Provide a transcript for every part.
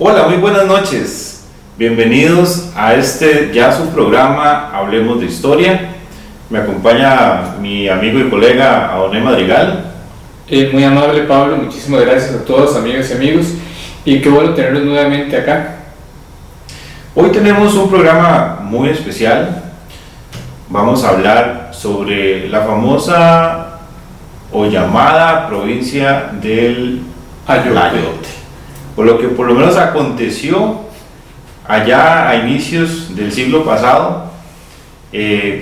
Hola, muy buenas noches. Bienvenidos a ya su programa Hablemos de Historia. Me acompaña mi amigo y colega Adoné Madrigal. Muy amable Pablo, muchísimas gracias a todos, amigas y amigos, y qué bueno tenerlos nuevamente acá. Hoy tenemos un programa muy especial. Vamos a hablar sobre la famosa o llamada provincia del Ayote, por lo que por lo menos aconteció allá a inicios del siglo pasado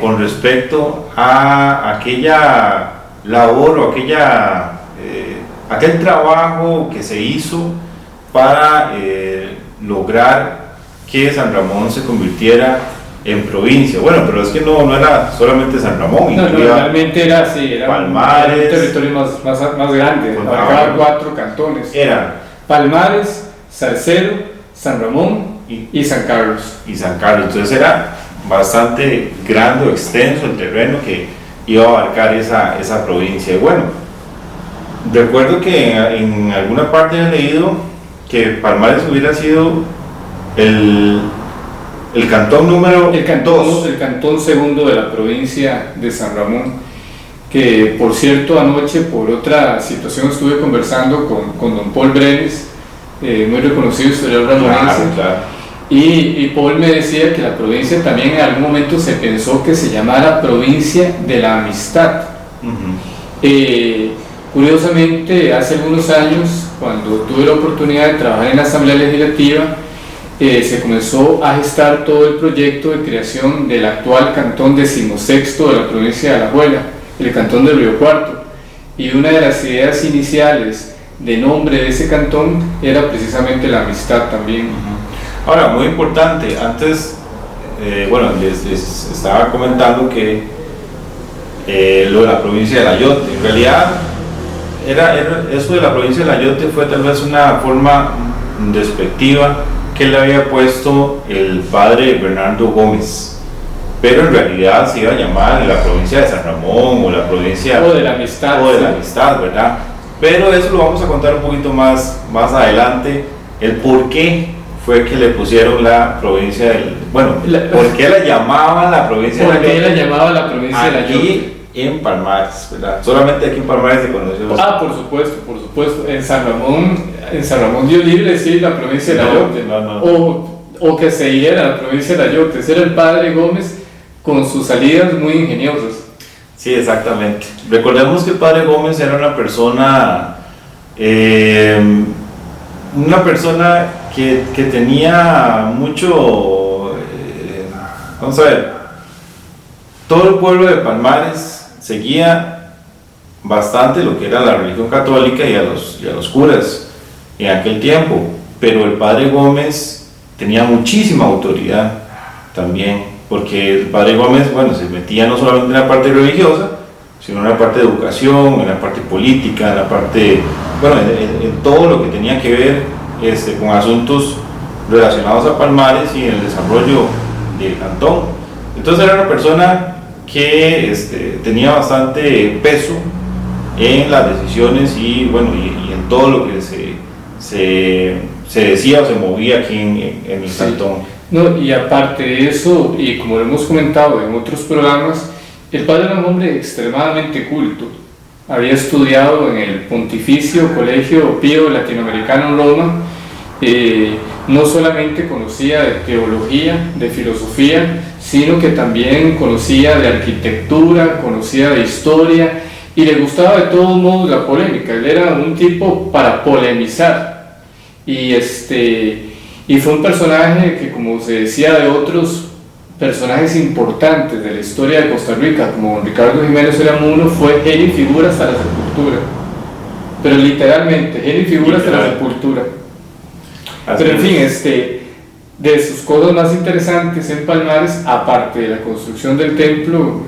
con respecto a aquella labor o aquel trabajo que se hizo para lograr que San Ramón se convirtiera en provincia. Bueno, pero es que no era solamente San Ramón, realmente era Palmares, un territorio más grande, abarcaba 4 cantones. Eran Palmares, Salcedo, San Ramón y San Carlos. Entonces era bastante grande o extenso el terreno que iba a abarcar esa provincia. Y bueno, recuerdo que en alguna parte he leído que Palmares hubiera sido el cantón número 2. El cantón segundo de la provincia de San Ramón, que por cierto anoche por otra situación estuve conversando con don Paul Brenes, muy reconocido historiador ramonense. Claro. Y Paul me decía que la provincia también en algún momento se pensó que se llamara Provincia de la Amistad. Curiosamente, hace algunos años, cuando tuve la oportunidad de trabajar en la Asamblea Legislativa, se comenzó a gestar todo el proyecto de creación del actual cantón 16º de la provincia de Alajuela, el cantón del Río Cuarto, y una de las ideas iniciales de nombre de ese cantón era precisamente la amistad también. Ahora, muy importante, antes, les estaba comentando que lo de la provincia del Ayote, en realidad eso de la provincia del Ayote fue tal vez una forma despectiva que le había puesto el padre Bernardo Gómez, pero en realidad se iba a llamar la provincia de San Ramón o la provincia de la amistad, ¿verdad? Pero eso lo vamos a contar un poquito más adelante, el por qué fue que le pusieron la provincia ¿por qué la llamaban la provincia del Ayote? ¿Por qué la llamaba la provincia del Ayote? Aquí en Palmares, ¿verdad? Solamente aquí en Palmares se conoció. Por supuesto. En San Ramón dio libre decir la provincia del Ayote. O que se diera la provincia del Ayote. Ese era el padre Gómez con sus salidas muy ingeniosas. Sí, exactamente. Recordemos que el padre Gómez era una persona que tenía mucho, vamos a ver, todo el pueblo de Palmares seguía bastante lo que era la religión católica y a los curas en aquel tiempo, pero el padre Gómez tenía muchísima autoridad también, porque el padre Gómez, se metía no solamente en la parte religiosa, sino en la parte de educación, en la parte política, en la parte, en todo lo que tenía que ver con asuntos relacionados a Palmares y en el desarrollo del cantón. Entonces era una persona que tenía bastante peso en las decisiones y en todo lo que se decía o se movía aquí en el cantón. Y aparte de eso, y como lo hemos comentado en otros programas, el padre era un hombre extremadamente culto. Había estudiado en el Pontificio Colegio Pío Latinoamericano en Roma. No solamente conocía de teología, de filosofía, sino que también conocía de arquitectura, conocía de historia y le gustaba de todos modos la polémica. Él era un tipo para polemizar y fue un personaje que, como se decía de otros personajes importantes de la historia de Costa Rica, como don Ricardo Jiménez Eramuno, fue genio y figura hasta la sepultura, pero literalmente genio y figura hasta la sepultura. Pero en fin, de sus cosas más interesantes en Palmares, aparte de la construcción del templo,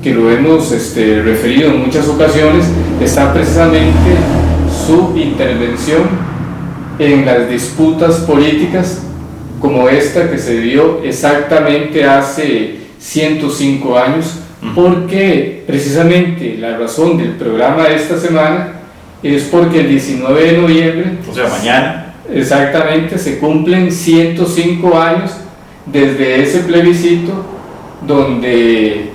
que lo hemos referido en muchas ocasiones, está precisamente su intervención en las disputas políticas como esta que se dio exactamente hace 105 años, porque precisamente la razón del programa de esta semana es porque el 19 de noviembre, o sea, mañana, Exactamente, se cumplen 105 años desde ese plebiscito, donde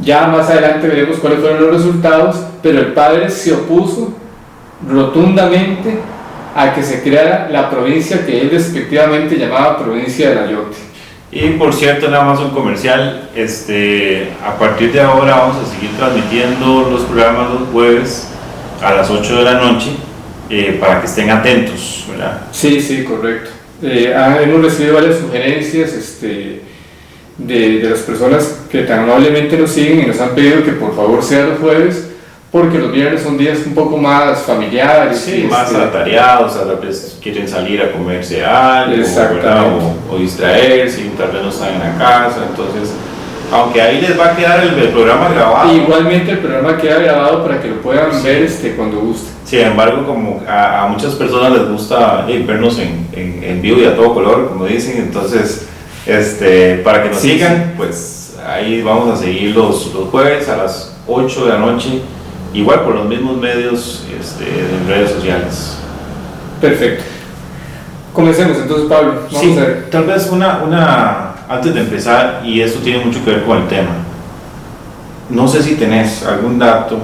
ya más adelante veremos cuáles fueron los resultados, pero el padre se opuso rotundamente a que se creara la provincia que él despectivamente llamaba provincia del Ayote. Y por cierto, nada más un comercial, a partir de ahora vamos a seguir transmitiendo los programas los jueves a las 8 de la noche, para que estén atentos, ¿verdad? Sí, sí, correcto. Hemos recibido varias sugerencias de las personas que tan amablemente nos siguen y nos han pedido que por favor sea los jueves, porque los viernes son días un poco más familiares. Sí, más atareados, a veces quieren salir a comerse algo, ¿verdad? O distraerse, y tal vez no están en la casa, entonces, aunque ahí les va a quedar el programa grabado. Igualmente el programa queda grabado para que lo puedan ver cuando guste. Sin embargo, como a muchas personas les gusta vernos en vivo y a todo color, como dicen, entonces, para que nos sigan, pues ahí vamos a seguir los jueves a las 8 de la noche, igual por los mismos medios en redes sociales. Perfecto. Comencemos entonces, Pablo. Vamos a ver. Tal vez antes de empezar, y esto tiene mucho que ver con el tema, no sé si tenés algún dato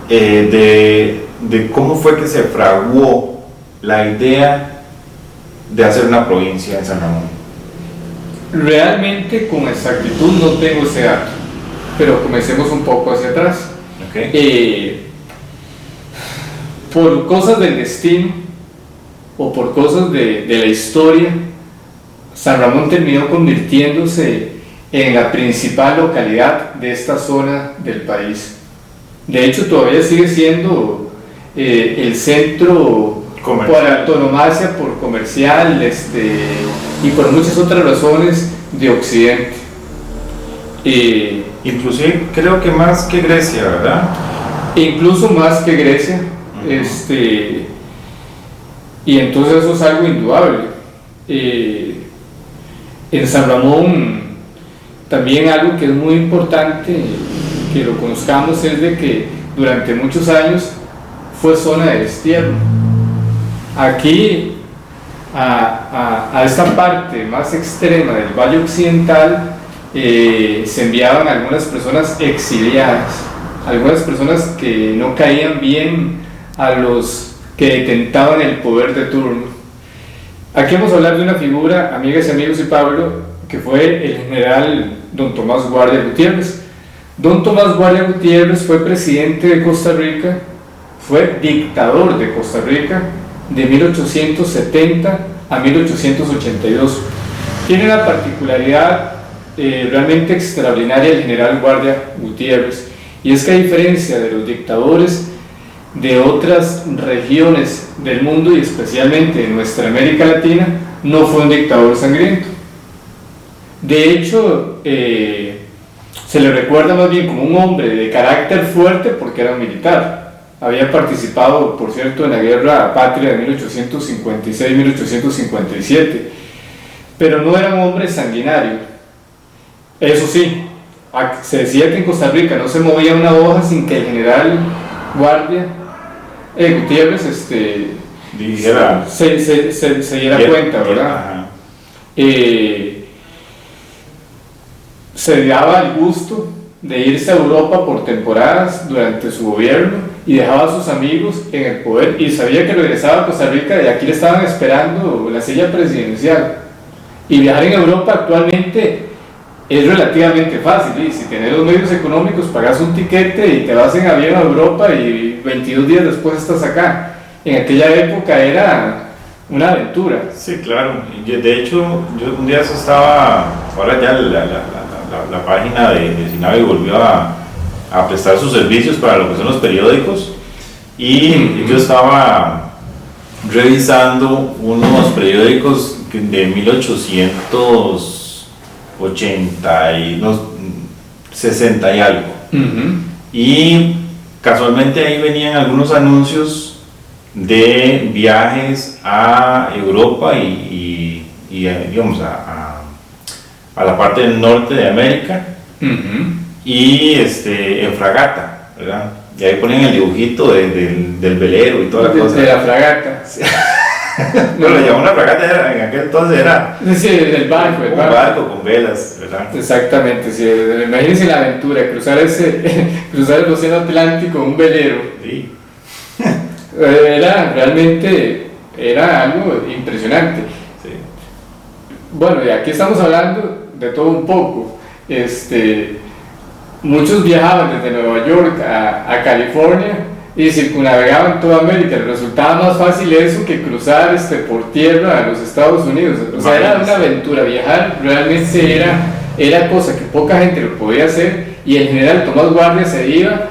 de cómo fue que se fraguó la idea de hacer una provincia en San Ramón. Realmente con exactitud no tengo ese dato, pero comencemos un poco hacia atrás. Okay. Por cosas del destino o por cosas de la historia, San Ramón terminó convirtiéndose en la principal localidad de esta zona del país. De hecho, todavía sigue siendo el centro comercial, por antonomasia, por comercial, y por muchas otras razones de Occidente. Inclusive creo que más que Grecia, ¿verdad? Incluso más que Grecia. Y entonces eso es algo indudable. En San Ramón también algo que es muy importante que lo conozcamos es de que durante muchos años fue zona de destierro. Aquí a esta parte más extrema del Valle Occidental se enviaban algunas personas exiliadas, algunas personas que no caían bien a los que detentaban el poder de turno. Aquí vamos a hablar de una figura, amigas y amigos y Pablo, que fue el general don Tomás Guardia Gutiérrez. Don Tomás Guardia Gutiérrez fue presidente de Costa Rica, fue dictador de Costa Rica de 1870 a 1882. Tiene una particularidad realmente extraordinaria el general Guardia Gutiérrez, y es que a diferencia de los dictadores de otras regiones del mundo y especialmente en nuestra América Latina, no fue un dictador sangriento. De hecho, se le recuerda más bien como un hombre de carácter fuerte porque era un militar. Había participado, por cierto, en la Guerra Patria de 1856-1857, pero no era un hombre sanguinario. Eso sí, se decía que en Costa Rica no se movía una hoja sin que el general Guardia Gutiérrez se diera cuenta, ¿verdad? Se daba el gusto de irse a Europa por temporadas durante su gobierno y dejaba a sus amigos en el poder, y sabía que regresaba a Costa Rica y aquí le estaban esperando la silla presidencial. Y viajar en Europa actualmente es relativamente fácil, y si tienes los medios económicos pagas un tiquete y te vas en avión a Europa y 22 días después estás acá. En aquella época era una aventura. Sí, claro. De hecho, yo un día estaba, ahora ya la página de Sinavi volvió a prestar sus servicios para lo que son los periódicos, y yo estaba revisando unos periódicos de 1860 y algo, y casualmente ahí venían algunos anuncios de viajes a Europa y digamos a la parte del norte de América, y en fragata, ¿verdad? Y ahí ponen el dibujito del velero y toda la cosa. De la fragata. Bueno, ya una fragata en aquel entonces era Sí, el barco, un barco con velas, ¿verdad? Exactamente, sí. Imagínense la aventura, cruzar cruzar el océano Atlántico en un velero. Sí. Era algo impresionante. Sí. Bueno, y aquí estamos hablando de todo un poco. Muchos viajaban desde Nueva York a California y circunnavegaban toda América. Les resultaba más fácil eso que cruzar por tierra a los Estados Unidos. O sea, era una aventura. Viajar realmente era cosa que poca gente lo podía hacer, y el general Tomás Guardia se iba,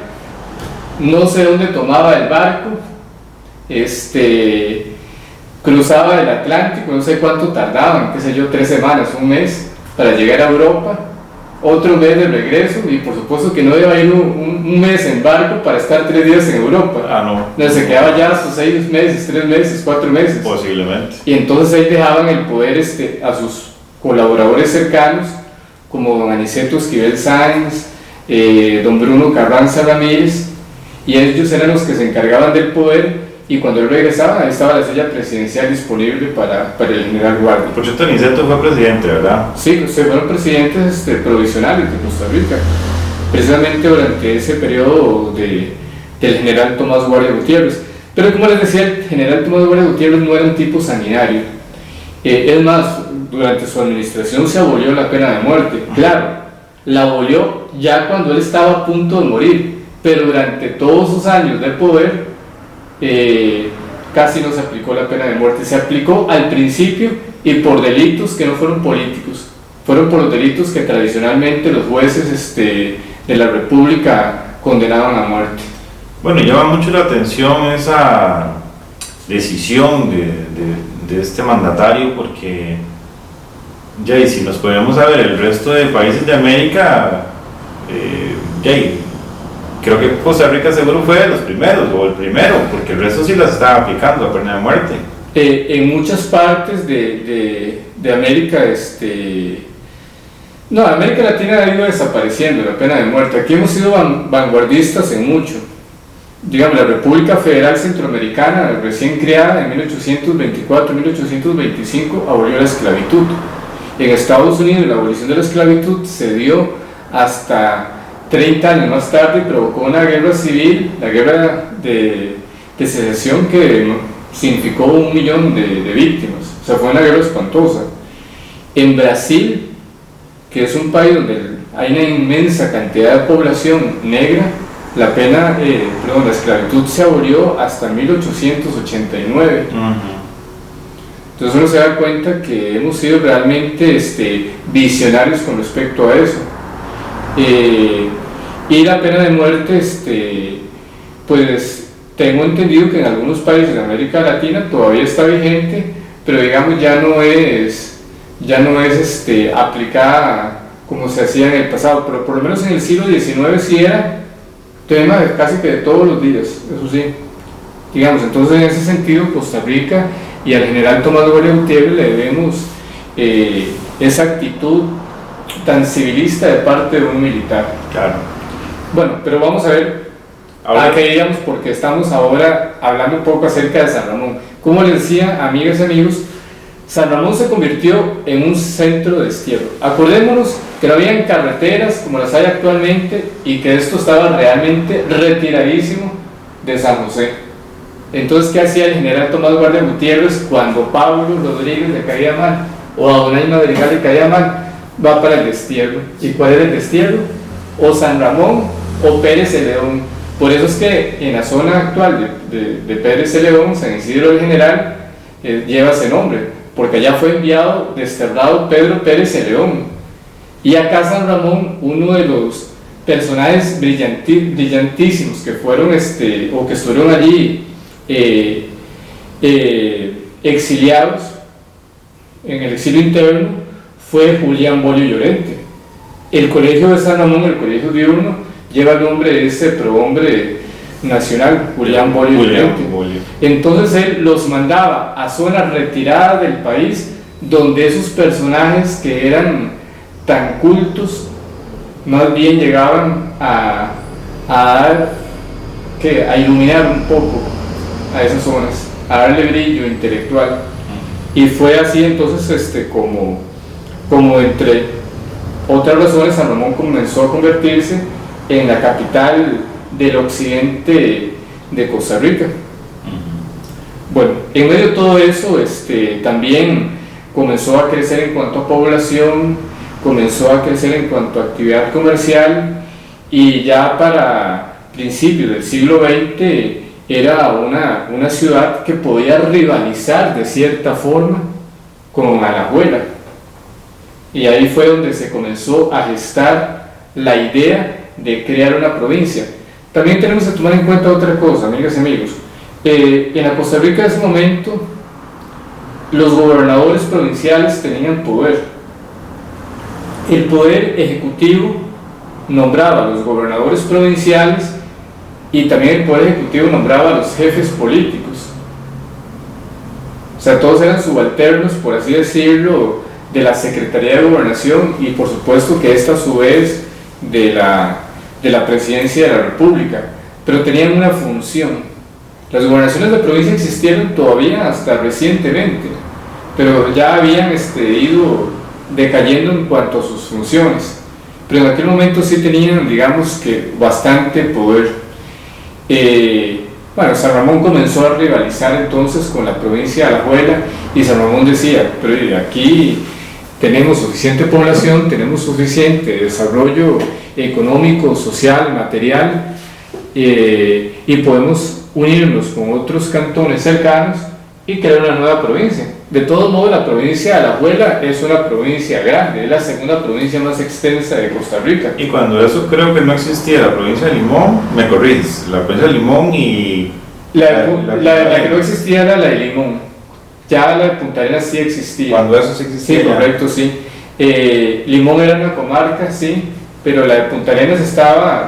no sé dónde tomaba el barco, cruzaba el Atlántico, no sé cuánto tardaban, qué sé yo, 3 semanas, un mes, para llegar a Europa, otro mes de regreso, y por supuesto que no iba a ir un mes en barco para estar 3 días en Europa. No. Se quedaba ya sus 6 meses, 3 meses, 4 meses. Posiblemente. Y entonces ahí dejaban el poder a sus colaboradores cercanos, como don Aniceto Esquivel Sáenz, don Bruno Carranza Ramírez, y ellos eran los que se encargaban del poder. Y cuando él regresaba, ahí estaba la silla presidencial disponible para el general Guardia. Por cierto, Aniceto fue presidente, ¿verdad? Sí, fueron presidentes provisionales de Costa Rica, precisamente durante ese periodo del general Tomás Guardia Gutiérrez. Pero como les decía, el general Tomás Guardia Gutiérrez no era un tipo sanguinario. Es más, durante su administración se abolió la pena de muerte. Claro, la abolió ya cuando él estaba a punto de morir, pero durante todos sus años de poder casi no se aplicó la pena de muerte. Se aplicó al principio y por delitos que no fueron políticos, fueron por los delitos que tradicionalmente los jueces de la República condenaban a muerte. Bueno, llama mucho la atención esa decisión de este mandatario, porque ya, y si nos podemos ver el resto de países de América, creo que Costa Rica seguro fue de los primeros, o el primero, porque el resto sí las estaba aplicando la pena de muerte. En muchas partes de América, América Latina ha ido desapareciendo la pena de muerte. Aquí hemos sido vanguardistas en mucho. Digamos, la República Federal Centroamericana, recién creada en 1824-1825, abolió la esclavitud. En Estados Unidos la abolición de la esclavitud se dio hasta 30 años más tarde, provocó una guerra civil, la guerra de secesión, que significó 1 millón de víctimas. O sea, fue una guerra espantosa. En Brasil, que es un país donde hay una inmensa cantidad de población negra, la esclavitud se abolió hasta 1889. Entonces uno se da cuenta que hemos sido realmente visionarios con respecto a eso. Y la pena de muerte, pues tengo entendido que en algunos países de América Latina todavía está vigente, pero digamos ya no es aplicada como se hacía en el pasado, pero por lo menos en el siglo XIX sí era tema de casi que de todos los días, eso sí. Digamos, entonces en ese sentido Costa Rica y al general Tomás Guardia Gutiérrez le debemos esa actitud tan civilista de parte de un militar. Claro. Bueno, pero vamos a ver a qué íbamos, porque estamos ahora hablando un poco acerca de San Ramón. Como les decía, amigas y amigos, San Ramón se convirtió en un centro de destierro. Acordémonos que no habían carreteras como las hay actualmente y que esto estaba realmente retiradísimo de San José. Entonces, ¿qué hacía el general Tomás Guardia Gutiérrez cuando Pablo Rodríguez le caía mal o a Donay Madrigal le caía mal? Va para el destierro. ¿Y cuál era el destierro? O San Ramón o Pérez de León. Por eso es que en la zona actual de Pérez de León, San Isidro del General, lleva ese nombre, porque allá fue enviado, desterrado Pedro Pérez de León. Y acá San Ramón, uno de los personajes brillantísimos que fueron o que estuvieron allí exiliados en el exilio interno, fue Julián Bolio Llorente. El colegio de San Ramón, el colegio diurno, lleva el nombre de ese prohombre nacional, Julián Bolio Llorente. Entonces él los mandaba a zonas retiradas del país, donde esos personajes que eran tan cultos más bien llegaban a iluminar un poco a esas zonas. a darle brillo intelectual. Y fue así entonces como entre otras razones San Ramón comenzó a convertirse en la capital del occidente de Costa Rica. Bueno, en medio de todo eso también comenzó a crecer en cuanto a población, comenzó a crecer en cuanto a actividad comercial, y ya para principios del siglo XX era una ciudad que podía rivalizar de cierta forma con Alajuela. Y ahí fue donde se comenzó a gestar la idea de crear una provincia. También tenemos que tomar en cuenta otra cosa, amigas y amigos. En la Costa Rica de ese momento, los gobernadores provinciales tenían poder. El poder ejecutivo nombraba a los gobernadores provinciales, y también el poder ejecutivo nombraba a los jefes políticos. O sea, todos eran subalternos, por así decirlo, de la Secretaría de Gobernación, y por supuesto que esta a su vez de la Presidencia de la República, pero tenían una función. Las gobernaciones de provincia existieron todavía hasta recientemente, pero ya habían ido decayendo en cuanto a sus funciones, pero en aquel momento sí tenían, digamos que, bastante poder. Bueno, San Ramón comenzó a rivalizar entonces con la provincia de Alajuela, y San Ramón decía, pero aquí tenemos suficiente población, tenemos suficiente desarrollo económico, social, material, y podemos unirnos con otros cantones cercanos y crear una nueva provincia. De todos modos, la provincia de Alajuela es una provincia grande, es la segunda provincia más extensa de Costa Rica. Y cuando eso creo que no existía la provincia de Limón, me corriges, la provincia de Limón y... La que no existía era la de Limón, ya la de Punta Arenas sí existía. Cuando eso sí existía. Sí, correcto, sí. Limón era una comarca, sí, pero la de Punta Arenas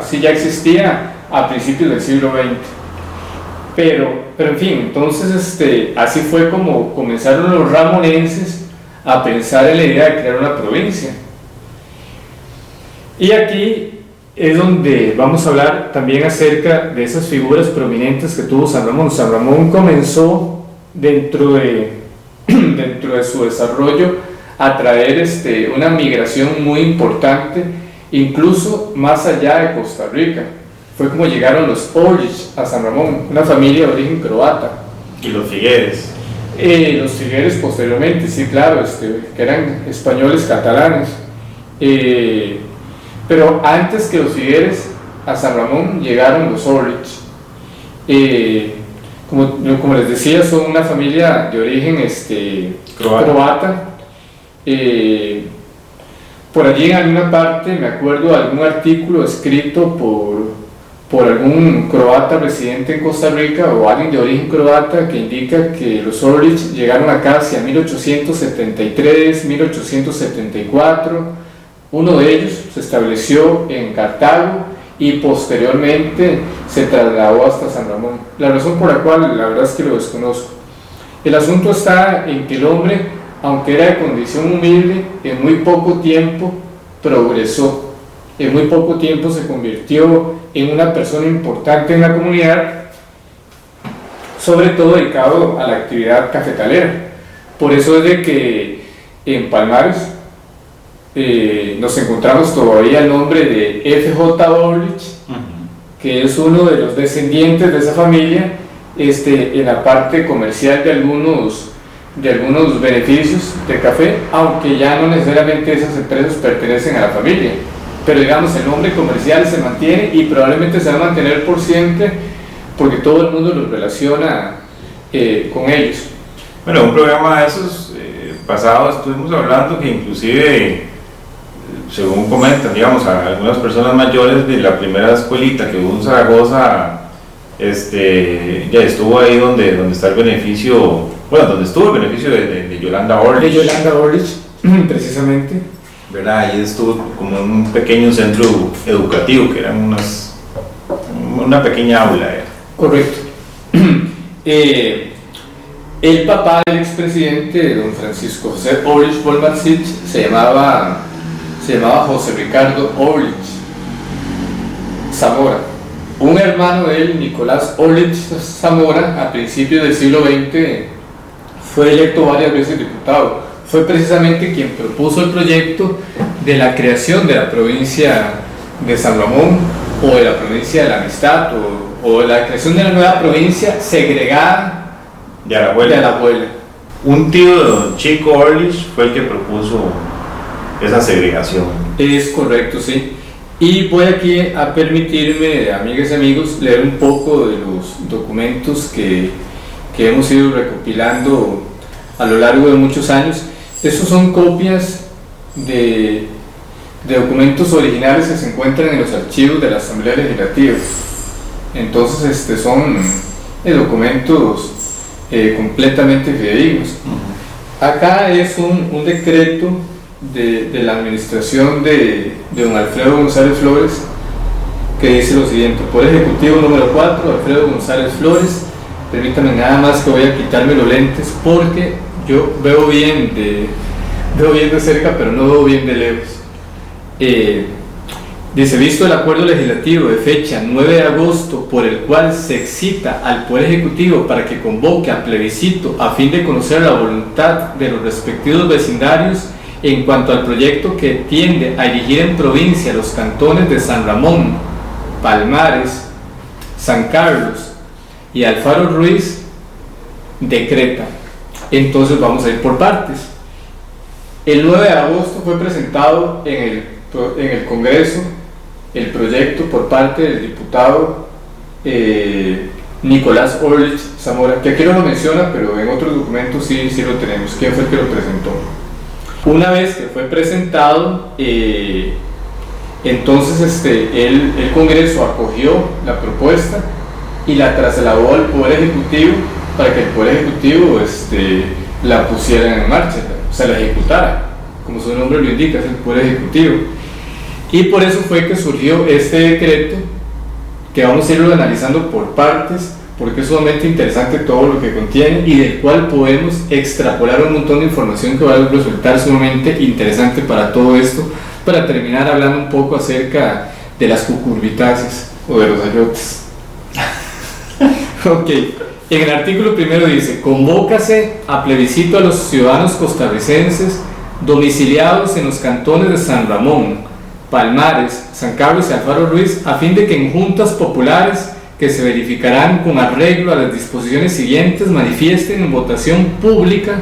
sí ya existía a principios del siglo XX. Pero en fin, entonces así fue como comenzaron los ramonenses a pensar en la idea de crear una provincia. Y aquí es donde vamos a hablar también acerca de esas figuras prominentes que tuvo San Ramón. San Ramón comenzó dentro de su desarrollo a traer una migración muy importante, incluso más allá de Costa Rica. Fue como llegaron los Orlich a San Ramón, una familia de origen croata. Y los Figueres. Los Figueres posteriormente, sí, claro, que eran españoles catalanes. Pero antes que los Figueres, a San Ramón llegaron los Orlich. Como les decía, son una familia de origen croata. Por allí en alguna parte me acuerdo de algún artículo escrito por algún croata residente en Costa Rica o alguien de origen croata que indica que los Orlich llegaron acá hacia 1873, 1874. Uno de ellos se estableció en Cartago y posteriormente se trasladó hasta San Ramón. La razón por la cual, la verdad es que lo desconozco. El asunto está en que el hombre, aunque era de condición humilde, en muy poco tiempo progresó. En muy poco tiempo se convirtió en una persona importante en la comunidad, sobre todo dedicado a la actividad cafetalera. Por eso es de que en Palmares nos encontramos todavía el nombre de F.J. Orlich, que es uno de los descendientes de esa familia, en la parte comercial de algunos beneficios de café, aunque ya no necesariamente esas empresas pertenecen a la familia. Pero digamos, el nombre comercial se mantiene y probablemente se va a mantener por siempre porque todo el mundo los relaciona con ellos. Bueno, en un programa de esos pasados estuvimos hablando que inclusive, según comentan, digamos, a algunas personas mayores, de la primera escuelita que hubo en Zaragoza, ya estuvo ahí donde está el beneficio, bueno, donde estuvo el beneficio de Yolanda Orlich. De Yolanda Orlich, precisamente. ¿Verdad? Ahí estuvo como en un pequeño centro educativo, que era una pequeña aula. Correcto. El papá del expresidente, don Francisco José Orlich Bolmarcich, se llamaba José Ricardo Orlich Zamora. un hermano de él, Nicolás Orlich Zamora, a principios del siglo XX, fue electo varias veces diputado. Fue precisamente quien propuso el proyecto de la creación de la provincia de San Ramón, o de la provincia de la Amistad, o de la creación de la nueva provincia segregada de Alajuela. Un tío de don Chico Orlich fue el que propuso esa segregación. Es correcto, sí. Y voy aquí a permitirme, amigas y amigos, leer un poco de los documentos que hemos ido recopilando a lo largo de muchos años. Estos son copias de documentos originales que se encuentran en los archivos de la Asamblea Legislativa. Entonces, son documentos completamente fidedignos. Acá es un decreto de la administración de don Alfredo González Flores, que dice lo siguiente: por ejecutivo número 4, Alfredo González Flores. Permítame nada más que voy a quitarme los lentes porque yo veo bien de cerca, pero no veo bien de lejos. Dice: visto el acuerdo legislativo de fecha 9 de agosto por el cual se excita al Poder Ejecutivo para que convoque a plebiscito a fin de conocer la voluntad de los respectivos vecindarios en cuanto al proyecto que tiende a erigir en provincia los cantones de San Ramón, Palmares, San Carlos y Alfaro Ruiz, decreta. Entonces vamos a ir por partes. El 9 de agosto fue presentado en el Congreso el proyecto por parte del diputado Nicolás Orlich Zamora, que aquí no lo menciona, pero en otros documentos sí lo tenemos. ¿Quién fue el que lo presentó? Una vez que fue presentado, entonces el Congreso acogió la propuesta y la trasladó al Poder Ejecutivo para que el Poder Ejecutivo la pusiera en marcha, o sea, la ejecutara, como su nombre lo indica, es el Poder Ejecutivo. Y por eso fue que surgió este decreto, que vamos a irlo analizando por partes, porque es sumamente interesante todo lo que contiene y del cual podemos extrapolar un montón de información que va a resultar sumamente interesante para todo esto, para terminar hablando un poco acerca de las cucurbitaceas o de los ayotes. Ok, en el artículo primero dice: convócase a plebiscito a los ciudadanos costarricenses domiciliados en los cantones de San Ramón, Palmares, San Carlos y Alfaro Ruiz, a fin de que en juntas populares que se verificarán con arreglo a las disposiciones siguientes manifiesten en votación pública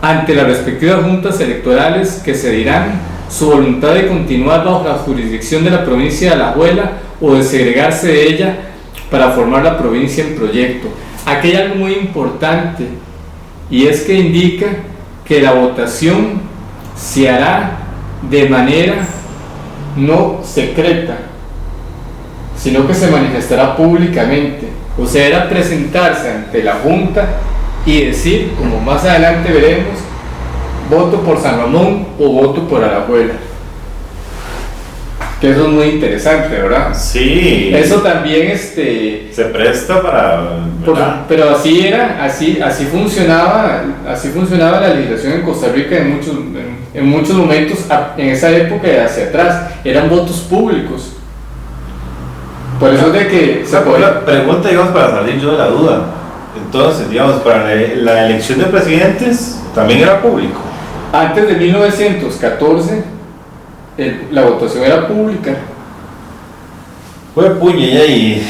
ante las respectivas juntas electorales que se dirán su voluntad de continuar bajo la jurisdicción de la provincia de Alajuela o de segregarse de ella para formar la provincia en proyecto. Aquí hay algo muy importante, y es que indica que la votación se hará de manera no secreta, sino que se manifestará públicamente. O sea, era presentarse ante la Junta y decir, como más adelante veremos, voto por San Ramón o voto por Alajuela. Que eso es muy interesante, ¿verdad? Sí. Eso también se presta para... pero así era, así funcionaba la legislación en Costa Rica en muchos momentos, en esa época y hacia atrás, eran votos públicos. Por eso es de que se puede... La pregunta, digamos, para salir yo de la duda. Entonces, digamos, para la elección de presidentes también era público. Antes de 1914, la votación era pública. Fue puñilla y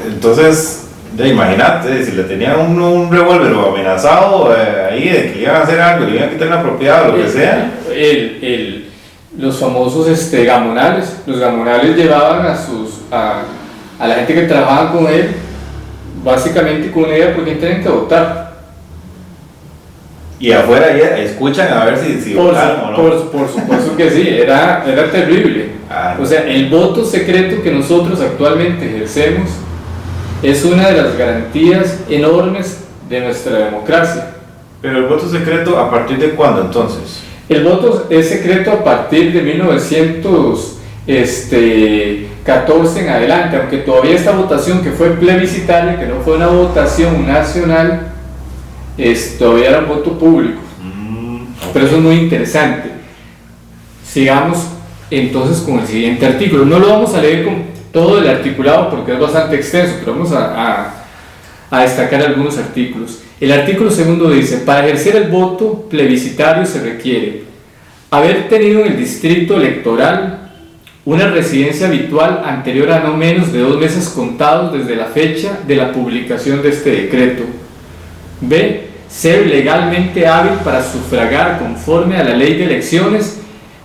entonces, imagínate, si le tenían un revólver o amenazado ahí de que le iban a hacer algo, le iban a quitar una propiedad o lo que sea. Los famosos gamonales. Los gamonales llevaban a la gente que trabajaba con él, básicamente con una idea por quién tienen que votar. Y afuera ya escuchan a ver si votaron o no. Por supuesto que sí, era terrible. O sea, el voto secreto que nosotros actualmente ejercemos es una de las garantías enormes de nuestra democracia. Pero el voto secreto, ¿a partir de cuándo entonces? El voto es secreto a partir de 1914 en adelante, aunque todavía esta votación que fue plebiscitaria, que no fue una votación nacional, todavía era un voto público. Okay. Pero eso es muy interesante. Sigamos entonces con el siguiente artículo. No lo vamos a leer todo el articulado porque es bastante extenso, pero vamos a destacar algunos artículos. El artículo segundo dice: para ejercer el voto plebiscitario se requiere haber tenido en el distrito electoral una residencia habitual anterior a no menos de 2 meses contados desde la fecha de la publicación de este decreto. B. Ser legalmente hábil para sufragar conforme a la ley de elecciones.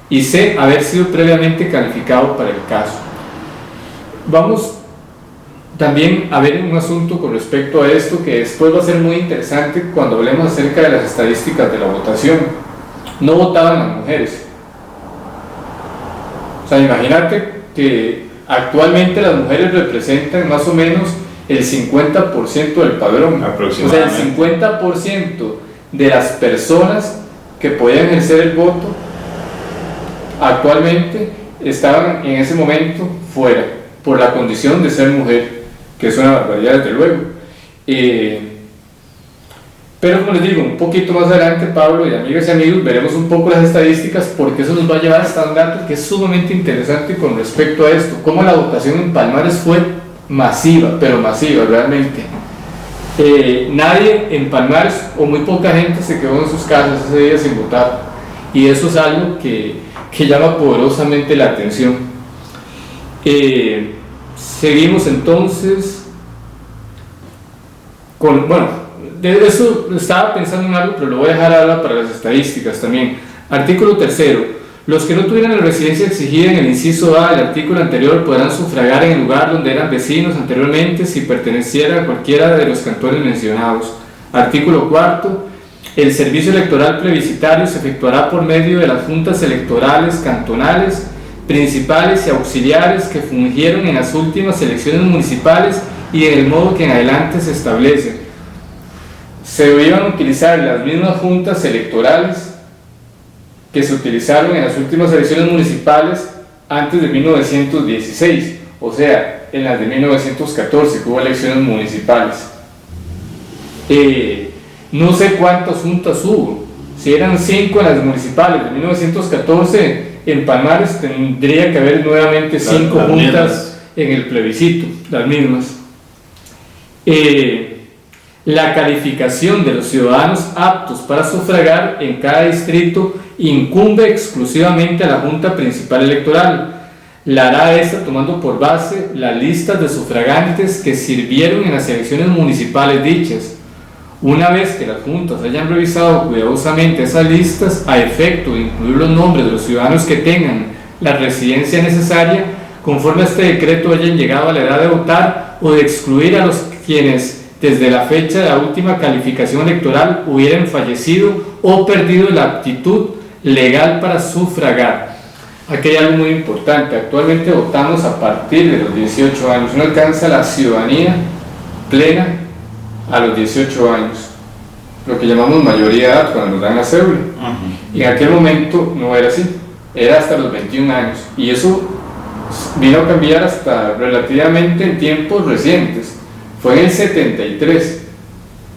Y C. Haber sido previamente calificado para el caso. Vamos también a ver un asunto con respecto a esto que después va a ser muy interesante cuando hablemos acerca de las estadísticas de la votación. No votaban las mujeres. O sea, imagínate que actualmente las mujeres representan más o menos el 50% del padrón. O sea, el 50% de las personas que podían ejercer el voto actualmente estaban en ese momento fuera, por la condición de ser mujer, que es una barbaridad desde luego. Pero como les digo, un poquito más adelante, Pablo y amigas y amigos, veremos un poco las estadísticas porque eso nos va a llevar hasta un dato que es sumamente interesante con respecto a esto, cómo la votación en Palmares fue masiva, pero masiva realmente. Nadie en Palmares, o muy poca gente, se quedó en sus casas ese día sin votar, y eso es algo que llama poderosamente la atención. Seguimos entonces con, bueno, de eso estaba pensando en algo, pero lo voy a dejar ahora para las estadísticas también. Artículo tercero: los que no tuvieran la residencia exigida en el inciso A del artículo anterior podrán sufragar en el lugar donde eran vecinos anteriormente si perteneciera a cualquiera de los cantones mencionados. Artículo cuarto: el servicio electoral plebiscitario se efectuará por medio de las juntas electorales cantonales, principales y auxiliares que fungieron en las últimas elecciones municipales y en el modo que en adelante se establece. Se iban a utilizar las mismas juntas electorales que se utilizaron en las últimas elecciones municipales antes de 1916, o sea, en las de 1914 que hubo elecciones municipales. No sé cuántas juntas hubo, si eran 5 en las municipales de 1914, en Palmares tendría que haber nuevamente 5 juntas en el plebiscito, las mismas. La calificación de los ciudadanos aptos para sufragar en cada distrito incumbe exclusivamente a la Junta Principal Electoral. La hará esta tomando por base las listas de sufragantes que sirvieron en las elecciones municipales dichas. Una vez que las juntas hayan revisado cuidadosamente esas listas a efecto de incluir los nombres de los ciudadanos que tengan la residencia necesaria, conforme a este decreto hayan llegado a la edad de votar, o de excluir a los quienes desde la fecha de la última calificación electoral hubieran fallecido o perdido la aptitud legal para sufragar. Aquí hay algo muy importante: actualmente votamos a partir de los 18 años, uno alcanza la ciudadanía plena a los 18 años, lo que llamamos mayoría de edad cuando nos dan la cédula. Y en aquel momento no era así, era hasta los 21 años, y eso vino a cambiar hasta relativamente en tiempos recientes. Fue en el 73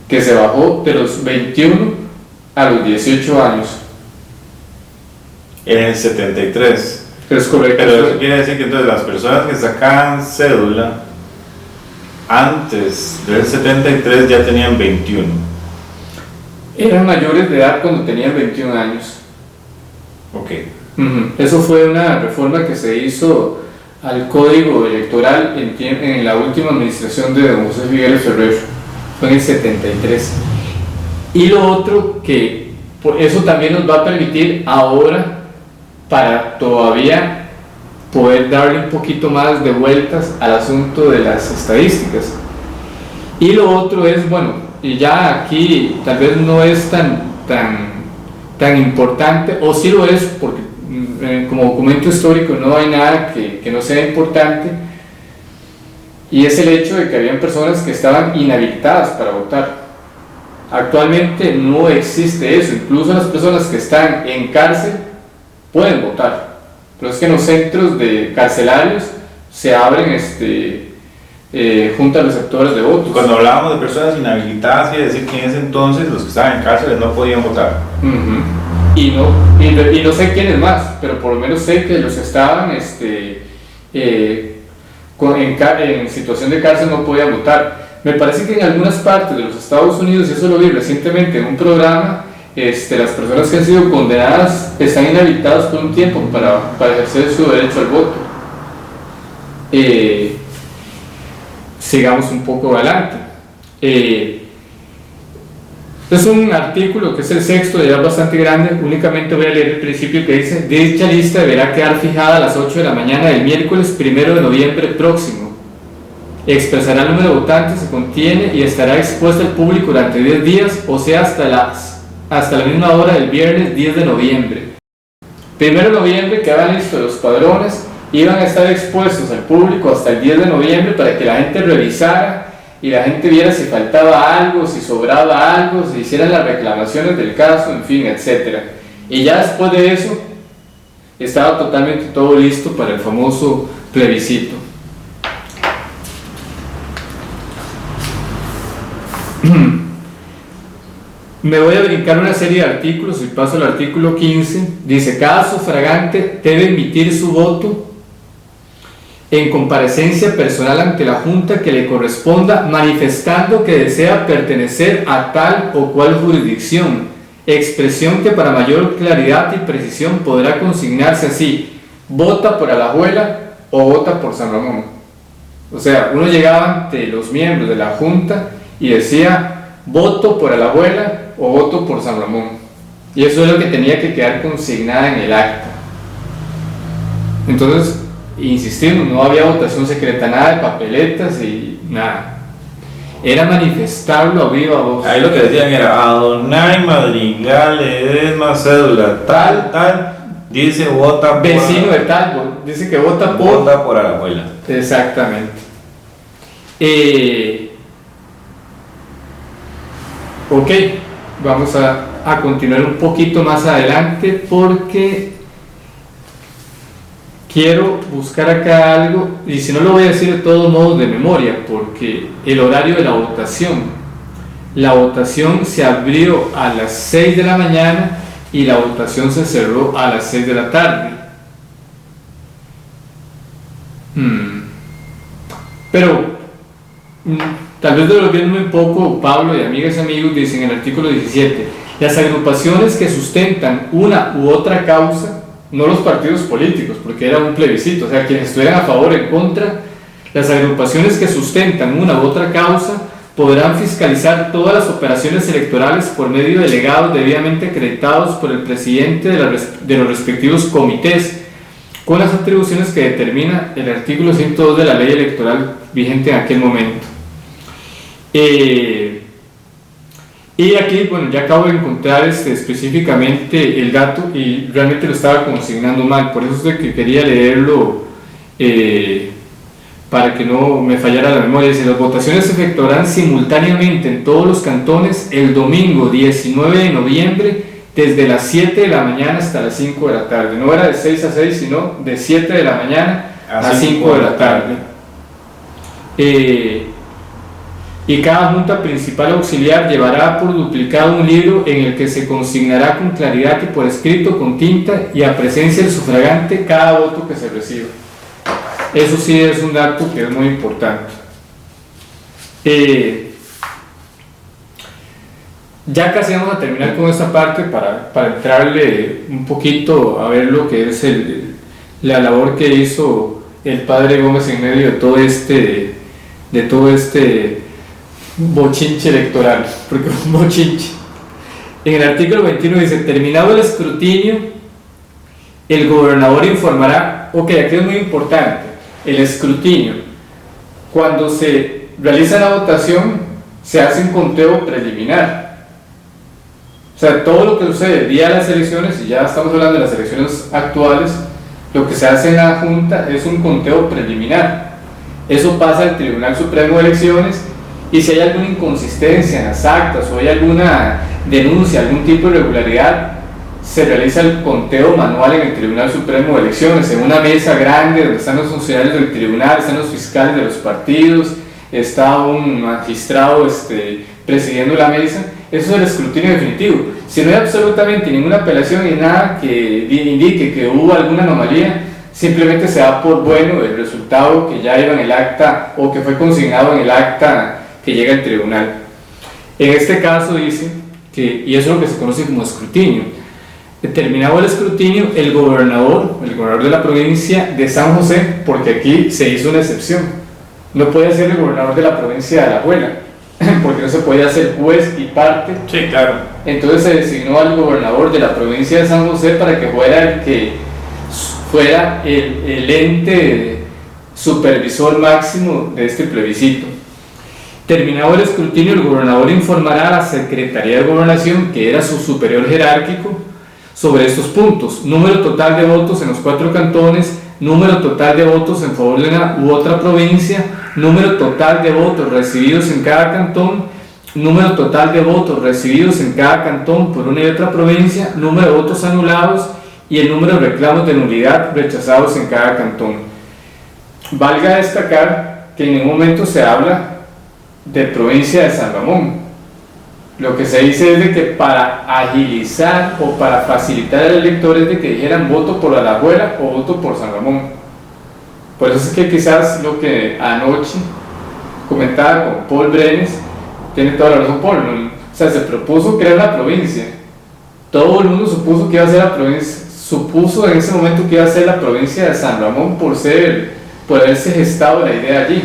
que se bajó de los 21 a los 18 años. En el 73. Es correcto. Pero eso quiere decir que entonces las personas que sacaban cédula antes del 73 ya tenían 21. Eran mayores de edad cuando tenían 21 años. Ok. Eso fue una reforma que se hizo al Código Electoral en la última administración de don José Figueres Ferrer, fue en el 73. Y lo otro que eso también nos va a permitir ahora, para todavía poder darle un poquito más de vueltas al asunto de las estadísticas. Y lo otro es, bueno, y ya aquí tal vez no es tan importante, o sí lo es porque como documento histórico no hay nada que no sea importante, y es el hecho de que habían personas que estaban inhabilitadas para votar. Actualmente no existe eso, incluso las personas que están en cárcel pueden votar, pero es que en los centros de carcelarios se abren juntas receptoras de votos. Cuando hablábamos de personas inhabilitadas, quiere decir que en ese entonces los que estaban en cárceles no podían votar. Y no sé quiénes más, pero por lo menos sé que los estaban en situación de cárcel no podían votar. Me parece que en algunas partes de los Estados Unidos, y eso lo vi recientemente en un programa, las personas que han sido condenadas están inhabilitadas por un tiempo para ejercer su derecho al voto. Sigamos un poco adelante. Es un artículo que es el sexto, ya es bastante grande. Únicamente voy a leer el principio que dice: dicha lista deberá quedar fijada a las 8 de la mañana del miércoles 1 de noviembre próximo. Expresará el número de votantes que contiene y estará expuesta al público durante 10 días, o sea, hasta la misma hora del viernes 10 de noviembre. 1 de noviembre quedaban listos los padrones, iban a estar expuestos al público hasta el 10 de noviembre para que la gente revisara y la gente viera si faltaba algo, si sobraba algo, si hicieran las reclamaciones del caso, en fin, etc. Y ya después de eso estaba totalmente todo listo para el famoso plebiscito. Me voy a brincar una serie de artículos y paso al artículo 15. Dice: cada sufragante debe emitir su voto en comparecencia personal ante la Junta que le corresponda, manifestando que desea pertenecer a tal o cual jurisdicción, expresión que para mayor claridad y precisión podrá consignarse así: vota por Alajuela o vota por San Ramón. O sea, uno llegaba ante los miembros de la Junta y decía: voto por Alajuela o voto por San Ramón, y eso es lo que tenía que quedar consignada en el acta. Entonces, insistimos, no había votación secreta, nada de papeletas y nada, era manifestarlo a viva voz. Ahí lo que decían era: Adonai Madrigal Ledesma cédula tal, dice vota por vecino de tal, dice que vota por Alajuela. Exactamente. Ok, vamos a continuar un poquito más adelante porque quiero buscar acá algo, y si no lo voy a decir de todos modos de memoria, porque el horario de la votación se abrió a las 6 de la mañana y la votación se cerró a las 6 de la tarde. Pero tal vez devolviéndome un poco, Pablo y amigas y amigos, dicen en el artículo 17: las agrupaciones que sustentan una u otra causa, no los partidos políticos, porque era un plebiscito, o sea, quienes estuvieran a favor o en contra, las agrupaciones que sustentan una u otra causa podrán fiscalizar todas las operaciones electorales por medio de delegados debidamente acreditados por el presidente de los respectivos comités, con las atribuciones que determina el artículo 102 de la ley electoral vigente en aquel momento. Y aquí, bueno, ya acabo de encontrar específicamente el dato y realmente lo estaba consignando mal, por eso es que quería leerlo para que no me fallara la memoria. Dice: las votaciones se efectuarán simultáneamente en todos los cantones el domingo 19 de noviembre desde las 7 de la mañana hasta las 5 de la tarde. No era de 6 a 6, sino de 7 de la mañana a 5 de la tarde. Y cada junta principal auxiliar llevará por duplicado un libro en el que se consignará con claridad y por escrito con tinta y a presencia del sufragante cada voto que se reciba. Eso sí es un dato que es muy importante. Ya casi vamos a terminar con esta parte para entrarle un poquito a ver lo que es la labor que hizo el padre Gómez en medio de todo este bochinche electoral, porque es un bochinche. En el artículo 21 dice: terminado el escrutinio, el gobernador informará. Ok, aquí es muy importante el escrutinio. Cuando se realiza la votación, se hace un conteo preliminar. O sea, todo lo que sucede el día de las elecciones, y ya estamos hablando de las elecciones actuales, lo que se hace en la Junta es un conteo preliminar. Eso pasa al Tribunal Supremo de Elecciones, y si hay alguna inconsistencia en las actas o hay alguna denuncia, algún tipo de irregularidad, se realiza el conteo manual en el Tribunal Supremo de Elecciones, en una mesa grande donde están los funcionarios del tribunal, están los fiscales de los partidos, está un magistrado presidiendo la mesa. Eso es el escrutinio definitivo. Si no hay absolutamente ninguna apelación y nada que indique que hubo alguna anomalía, simplemente se da por bueno el resultado que ya iba en el acta o que fue consignado en el acta que llega al tribunal. En este caso dice que, y eso es lo que se conoce como escrutinio, terminado el escrutinio, el gobernador de la provincia de San José, porque aquí se hizo una excepción, no puede ser el gobernador de la provincia de Alajuela, porque no se podía ser juez y parte. Sí, claro. Entonces se designó al gobernador de la provincia de San José para que fuera el ente supervisor máximo de este plebiscito. Terminado el escrutinio, el gobernador informará a la Secretaría de Gobernación, que era su superior jerárquico, sobre estos puntos: número total de votos en los 4 cantones, número total de votos en favor de una u otra provincia, número total de votos recibidos en cada cantón, número total de votos recibidos en cada cantón por una y otra provincia, número de votos anulados y el número de reclamos de nulidad rechazados en cada cantón. Valga destacar que en ningún momento se habla de provincia de San Ramón. Lo que se dice es de que para agilizar o para facilitar al elector es de que dijeran voto por Alajuela o voto por San Ramón. Por eso es que quizás lo que anoche comentaba con Paul Brenes tiene toda la razón, Paul. O sea, se propuso crear la provincia. Todo el mundo supuso que iba a ser la provincia, supuso en ese momento que iba a ser la provincia de San Ramón por haberse gestado la idea allí.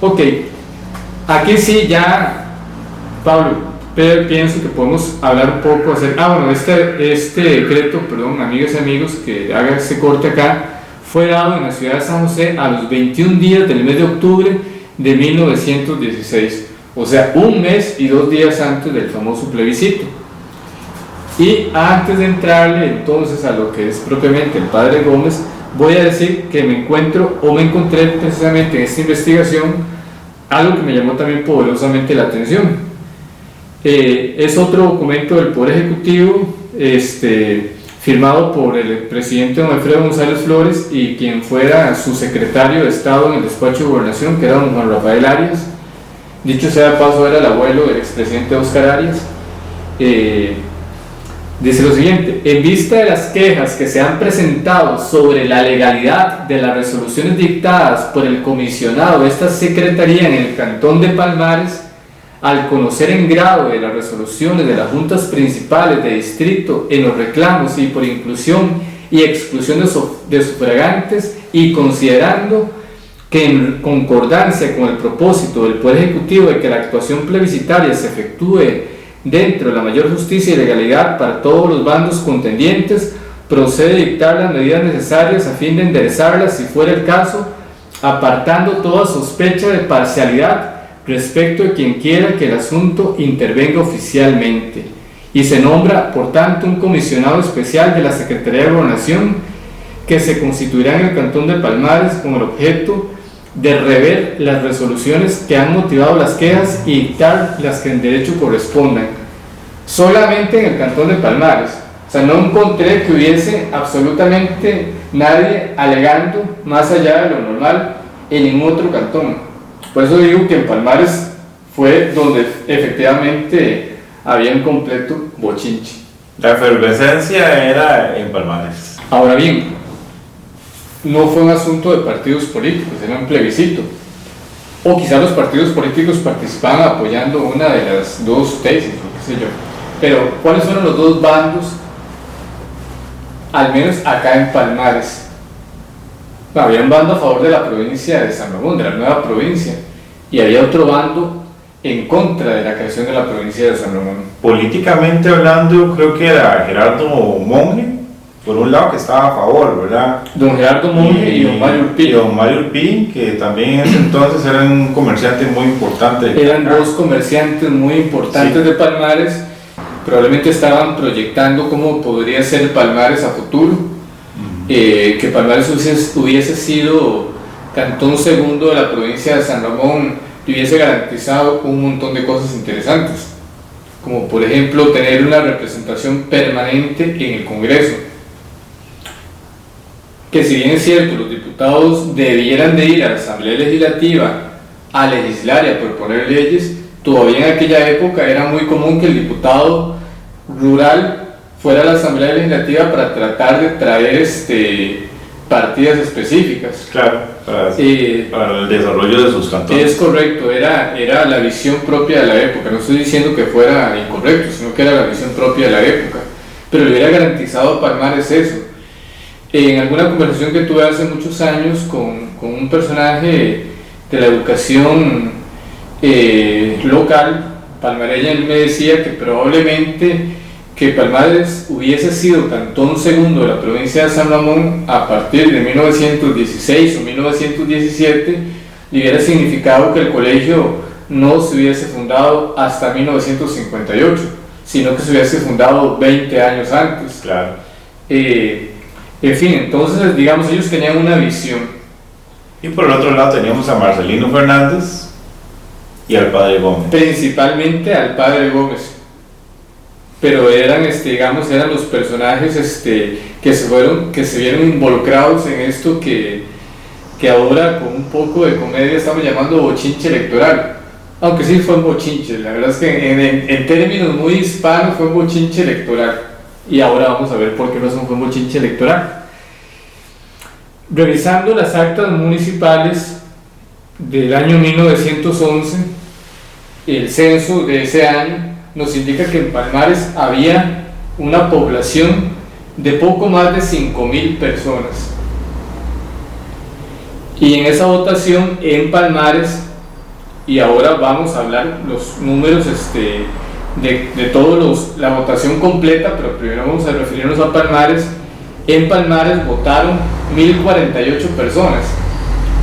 Ok, aquí sí ya, Pablo, pero pienso que podemos hablar un poco bueno, este decreto, perdón, amigas y amigos, que haga ese corte acá, fue dado en la ciudad de San José a los 21 días del mes de octubre de 1916, o sea, 1 mes y 2 días antes del famoso plebiscito. Y antes de entrarle entonces a lo que es propiamente el padre Gómez, voy a decir que me encontré precisamente en esta investigación algo que me llamó también poderosamente la atención. Es otro documento del Poder Ejecutivo, firmado por el presidente don Alfredo González Flores y quien fuera su secretario de Estado en el despacho de Gobernación, que era don Juan Rafael Arias. Dicho sea de paso, era el abuelo del expresidente Oscar Arias. Dice lo siguiente: en vista de las quejas que se han presentado sobre la legalidad de las resoluciones dictadas por el comisionado de esta secretaría en el cantón de Palmares, al conocer en grado de las resoluciones de las juntas principales de distrito en los reclamos y por inclusión y exclusión de sufragantes, y considerando que en concordancia con el propósito del Poder Ejecutivo de que la actuación plebiscitaria se efectúe dentro de la mayor justicia y legalidad para todos los bandos contendientes, procede a dictar las medidas necesarias a fin de enderezarlas, si fuera el caso, apartando toda sospecha de parcialidad respecto de quien quiera que el asunto intervenga oficialmente, y se nombra por tanto un comisionado especial de la Secretaría de Gobernación, que se constituirá en el cantón de Palmares con el objeto de rever las resoluciones que han motivado las quejas y dictar las que en derecho correspondan. Solamente en el cantón de Palmares. O sea, no encontré que hubiese absolutamente nadie alegando más allá de lo normal en ningún otro cantón. Por eso digo que en Palmares fue donde efectivamente había un completo bochinche. La efervescencia era en Palmares. Ahora bien, no fue un asunto de partidos políticos, era un plebiscito. O quizás los partidos políticos participaban apoyando una de las dos tesis, o qué sé yo. Pero, ¿cuáles fueron los dos bandos? Al menos acá en Palmares. Había un bando a favor de la provincia de San Ramón, de la nueva provincia, y había otro bando en contra de la creación de la provincia de San Ramón. Políticamente hablando, creo que era Gerardo Monge, por un lado, que estaba a favor, ¿verdad? Don Gerardo Monge y don Mario Urpí. Y don Mario Urpí, que también en ese entonces eran un comerciante muy importante. Eran dos comerciantes muy importantes, sí, de Palmares. Probablemente estaban proyectando cómo podría ser Palmares a futuro. Que Palmares hubiese sido cantón segundo de la provincia de San Ramón y hubiese garantizado un montón de cosas interesantes, como por ejemplo tener una representación permanente en el Congreso. Que si bien es cierto, los diputados debieran de ir a la Asamblea Legislativa a legislar y a proponer leyes, todavía en aquella época era muy común que el diputado rural fuera a la Asamblea Legislativa para tratar de traer partidas específicas. Claro, para el desarrollo de sus cantones. Es correcto, era la visión propia de la época. No estoy diciendo que fuera incorrecto, sino que era la visión propia de la época. Pero le hubiera garantizado a Palmares eso. En alguna conversación que tuve hace muchos años con un personaje de la educación local palmareña, él me decía que probablemente que Palmares hubiese sido cantón segundo de la provincia de San Ramón a partir de 1916 o 1917 le hubiera significado que el colegio no se hubiese fundado hasta 1958, sino que se hubiese fundado 20 años antes. Claro. En fin, entonces, digamos, ellos tenían una visión. Y por el otro lado teníamos a Marcelino Fernández y al padre Gómez. Principalmente al padre Gómez. Pero eran, digamos, eran los personajes que se vieron involucrados en esto que ahora con un poco de comedia estamos llamando bochinche electoral. Aunque sí fue un bochinche, la verdad es que en términos muy hispanos fue un bochinche electoral. Y ahora vamos a ver por qué no fue un bochinche electoral. Revisando las actas municipales del año 1911, el censo de ese año nos indica que en Palmares había una población de poco más de 5.000 personas. Y en esa votación en Palmares, y ahora vamos a hablar los números de todos la votación completa, pero primero vamos a referirnos a Palmares. En Palmares votaron 1.048 personas.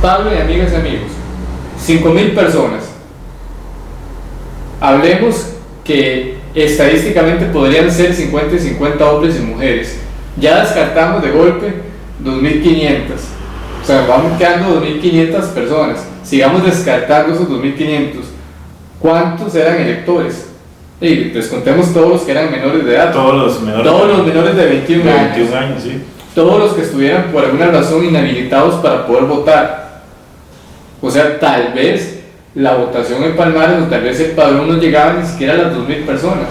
Pablo y amigas y amigos, 5.000 personas. Hablemos que estadísticamente podrían ser 50 y 50 hombres y mujeres. Ya descartamos de golpe 2.500. O sea, vamos quedando 2.500 personas. Sigamos descartando esos 2.500. ¿Cuántos eran electores? Y descontemos todos los que eran menores de edad. Todos los menores de 21 años. Sí. Todos los que estuvieran por alguna razón inhabilitados para poder votar. O sea, tal vez la votación en Palmares, o tal vez el padrón no llegaba ni siquiera a las 2.000 personas.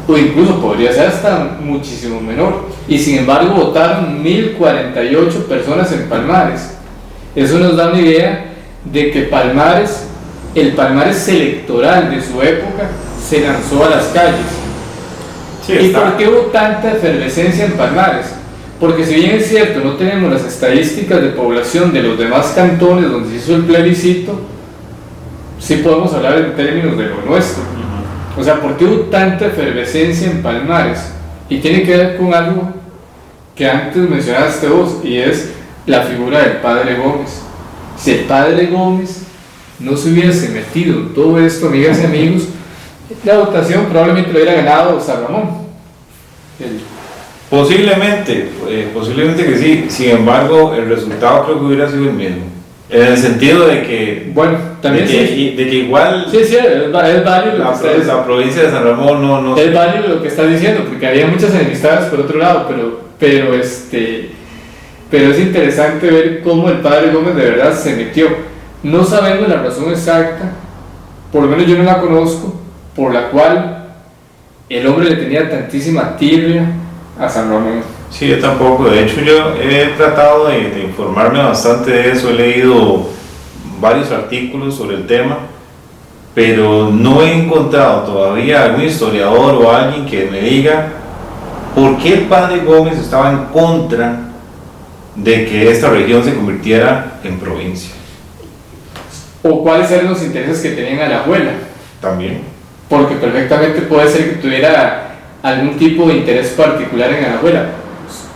O incluso podría ser hasta muchísimo menor. Y sin embargo votaron 1.048 personas en Palmares. Eso nos da una idea de que Palmares, el Palmares electoral de su época, se lanzó a las calles. Sí, ¿Y por qué hubo tanta efervescencia en Palmares? Porque si bien es cierto, no tenemos las estadísticas de población de los demás cantones donde se hizo el plebiscito, sí podemos hablar en términos de lo nuestro. O sea, ¿por qué hubo tanta efervescencia en Palmares? Y tiene que ver con algo que antes mencionaste vos, y es la figura del padre Gómez. Si el padre Gómez no se hubiese metido en todo esto, amigas y amigos, la votación probablemente lo hubiera ganado San Ramón. Posiblemente que sí. Sin embargo, el resultado creo que hubiera sido el mismo. En el sentido de que, bueno, también de que igual sí, es válido la provincia de San Ramón no es válido lo que estás diciendo, porque había muchas enemistades por otro lado, pero es interesante ver cómo el padre Gómez de verdad se metió. No sabemos la razón exacta, por lo menos yo no la conozco, por la cual el hombre le tenía tantísima tirria a San Ramón. Sí, yo tampoco. De hecho, yo he tratado de informarme bastante de eso. He leído varios artículos sobre el tema, pero no he encontrado todavía algún historiador o alguien que me diga por qué el padre Gómez estaba en contra de que esta región se convirtiera en provincia. O cuáles eran los intereses que tenían a la abuela. También. Porque perfectamente puede ser que tuviera algún tipo de interés particular en Alajuela.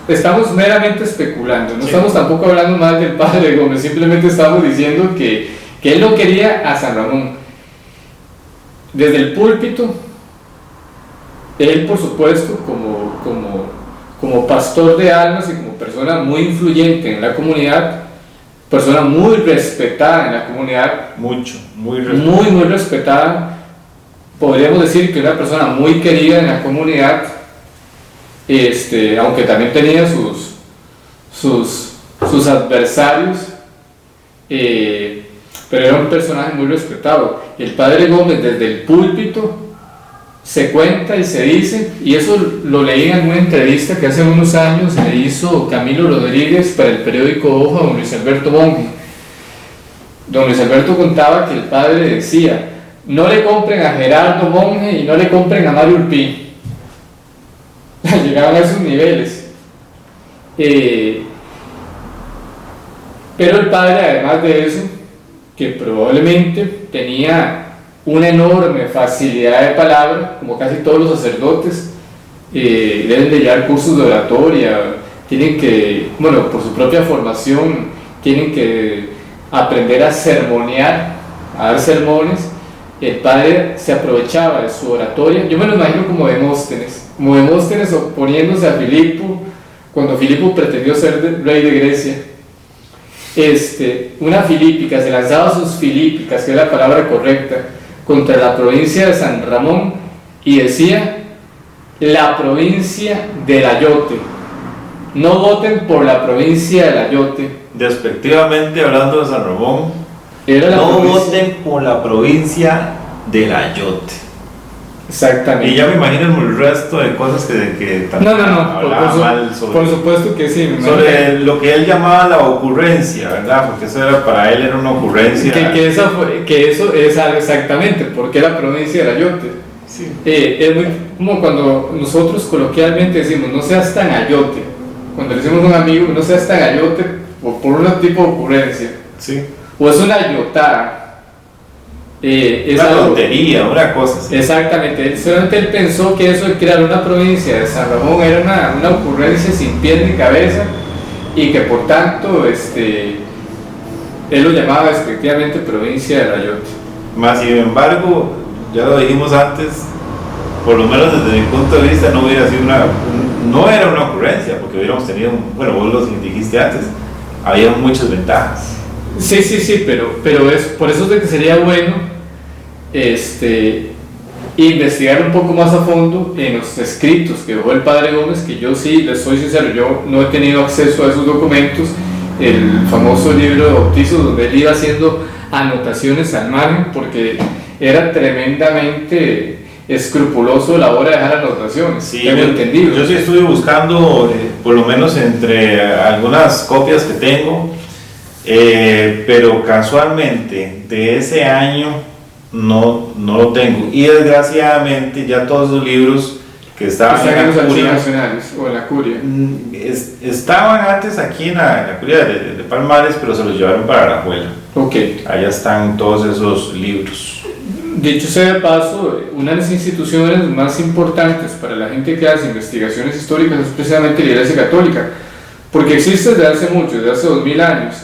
Estamos meramente especulando, no estamos tampoco hablando mal del padre Gómez, simplemente estamos diciendo que él no quería a San Ramón. Desde el púlpito, él por supuesto como pastor de almas y como persona muy influyente en la comunidad, persona muy respetada en la comunidad, muy respetada, podríamos decir que una persona muy querida en la comunidad, aunque también tenía sus adversarios, pero era un personaje muy respetado. El padre Gómez desde el púlpito se cuenta y se dice, y eso lo leí en una entrevista que hace unos años le hizo Camilo Rodríguez para el periódico Hoja, don Luis Alberto Monge. Don Luis Alberto contaba que el padre decía: no le compren a Gerardo Monge y no le compren a Mario Urpí. Llegaban a esos niveles. Pero el padre, además de eso, que probablemente tenía una enorme facilidad de palabra, como casi todos los sacerdotes, deben de llevar cursos de oratoria, tienen que, bueno, por su propia formación, tienen que aprender a sermonear, a dar sermones. El padre se aprovechaba de su oratoria, yo me lo imagino como Demóstenes oponiéndose a Filipo, cuando Filipo pretendió ser rey de Grecia. Una filípica, se lanzaba sus filípicas, que es la palabra correcta, contra la provincia de San Ramón, y decía: la provincia del Ayote, no voten por la provincia del Ayote. Despectivamente hablando de San Ramón, no voten por la provincia del Ayote. Exactamente. Y ya me imagino el resto de cosas que no, hablaba mal sobre, por supuesto que sí. Sobre lo que él llamaba la ocurrencia, ¿verdad? Porque eso era, para él era una ocurrencia. Que eso es algo exactamente, porque la provincia del Ayote. Sí. Es muy como cuando nosotros coloquialmente decimos: no seas tan ayote. Cuando le decimos a un amigo: no seas tan ayote, o por un tipo de ocurrencia. Sí. O es una ayotada. Es una algo, tontería, una cosa así. Exactamente, solamente él pensó que eso de crear una provincia de San Ramón era una ocurrencia sin pies ni cabeza, y que por tanto él lo llamaba efectivamente provincia del Ayote. Más sin embargo, ya lo dijimos antes, por lo menos desde mi punto de vista no hubiera sido no era una ocurrencia, porque hubiéramos tenido, bueno, vos lo dijiste antes, había muchas ventajas. Sí, pero es por eso de que sería bueno investigar un poco más a fondo en los escritos que dejó el padre Gómez, que yo sí, les soy sincero, yo no he tenido acceso a esos documentos, el famoso libro de bautizos, donde él iba haciendo anotaciones al margen, porque era tremendamente escrupuloso a la hora de dejar anotaciones. Sí, tengo entendido. Yo sí estuve buscando, por lo menos entre algunas copias que tengo, pero casualmente de ese año no lo tengo, y desgraciadamente ya todos los libros que estaban en los Curia, nacionales o en la Curia estaban antes aquí en la Curia de Palmares, pero se los llevaron para la Alajuela. Okay. Allá están todos esos libros. Dicho sea de paso, una de las instituciones más importantes para la gente que hace investigaciones históricas es precisamente la Iglesia Católica, porque existe desde hace mucho, desde hace 2000 años,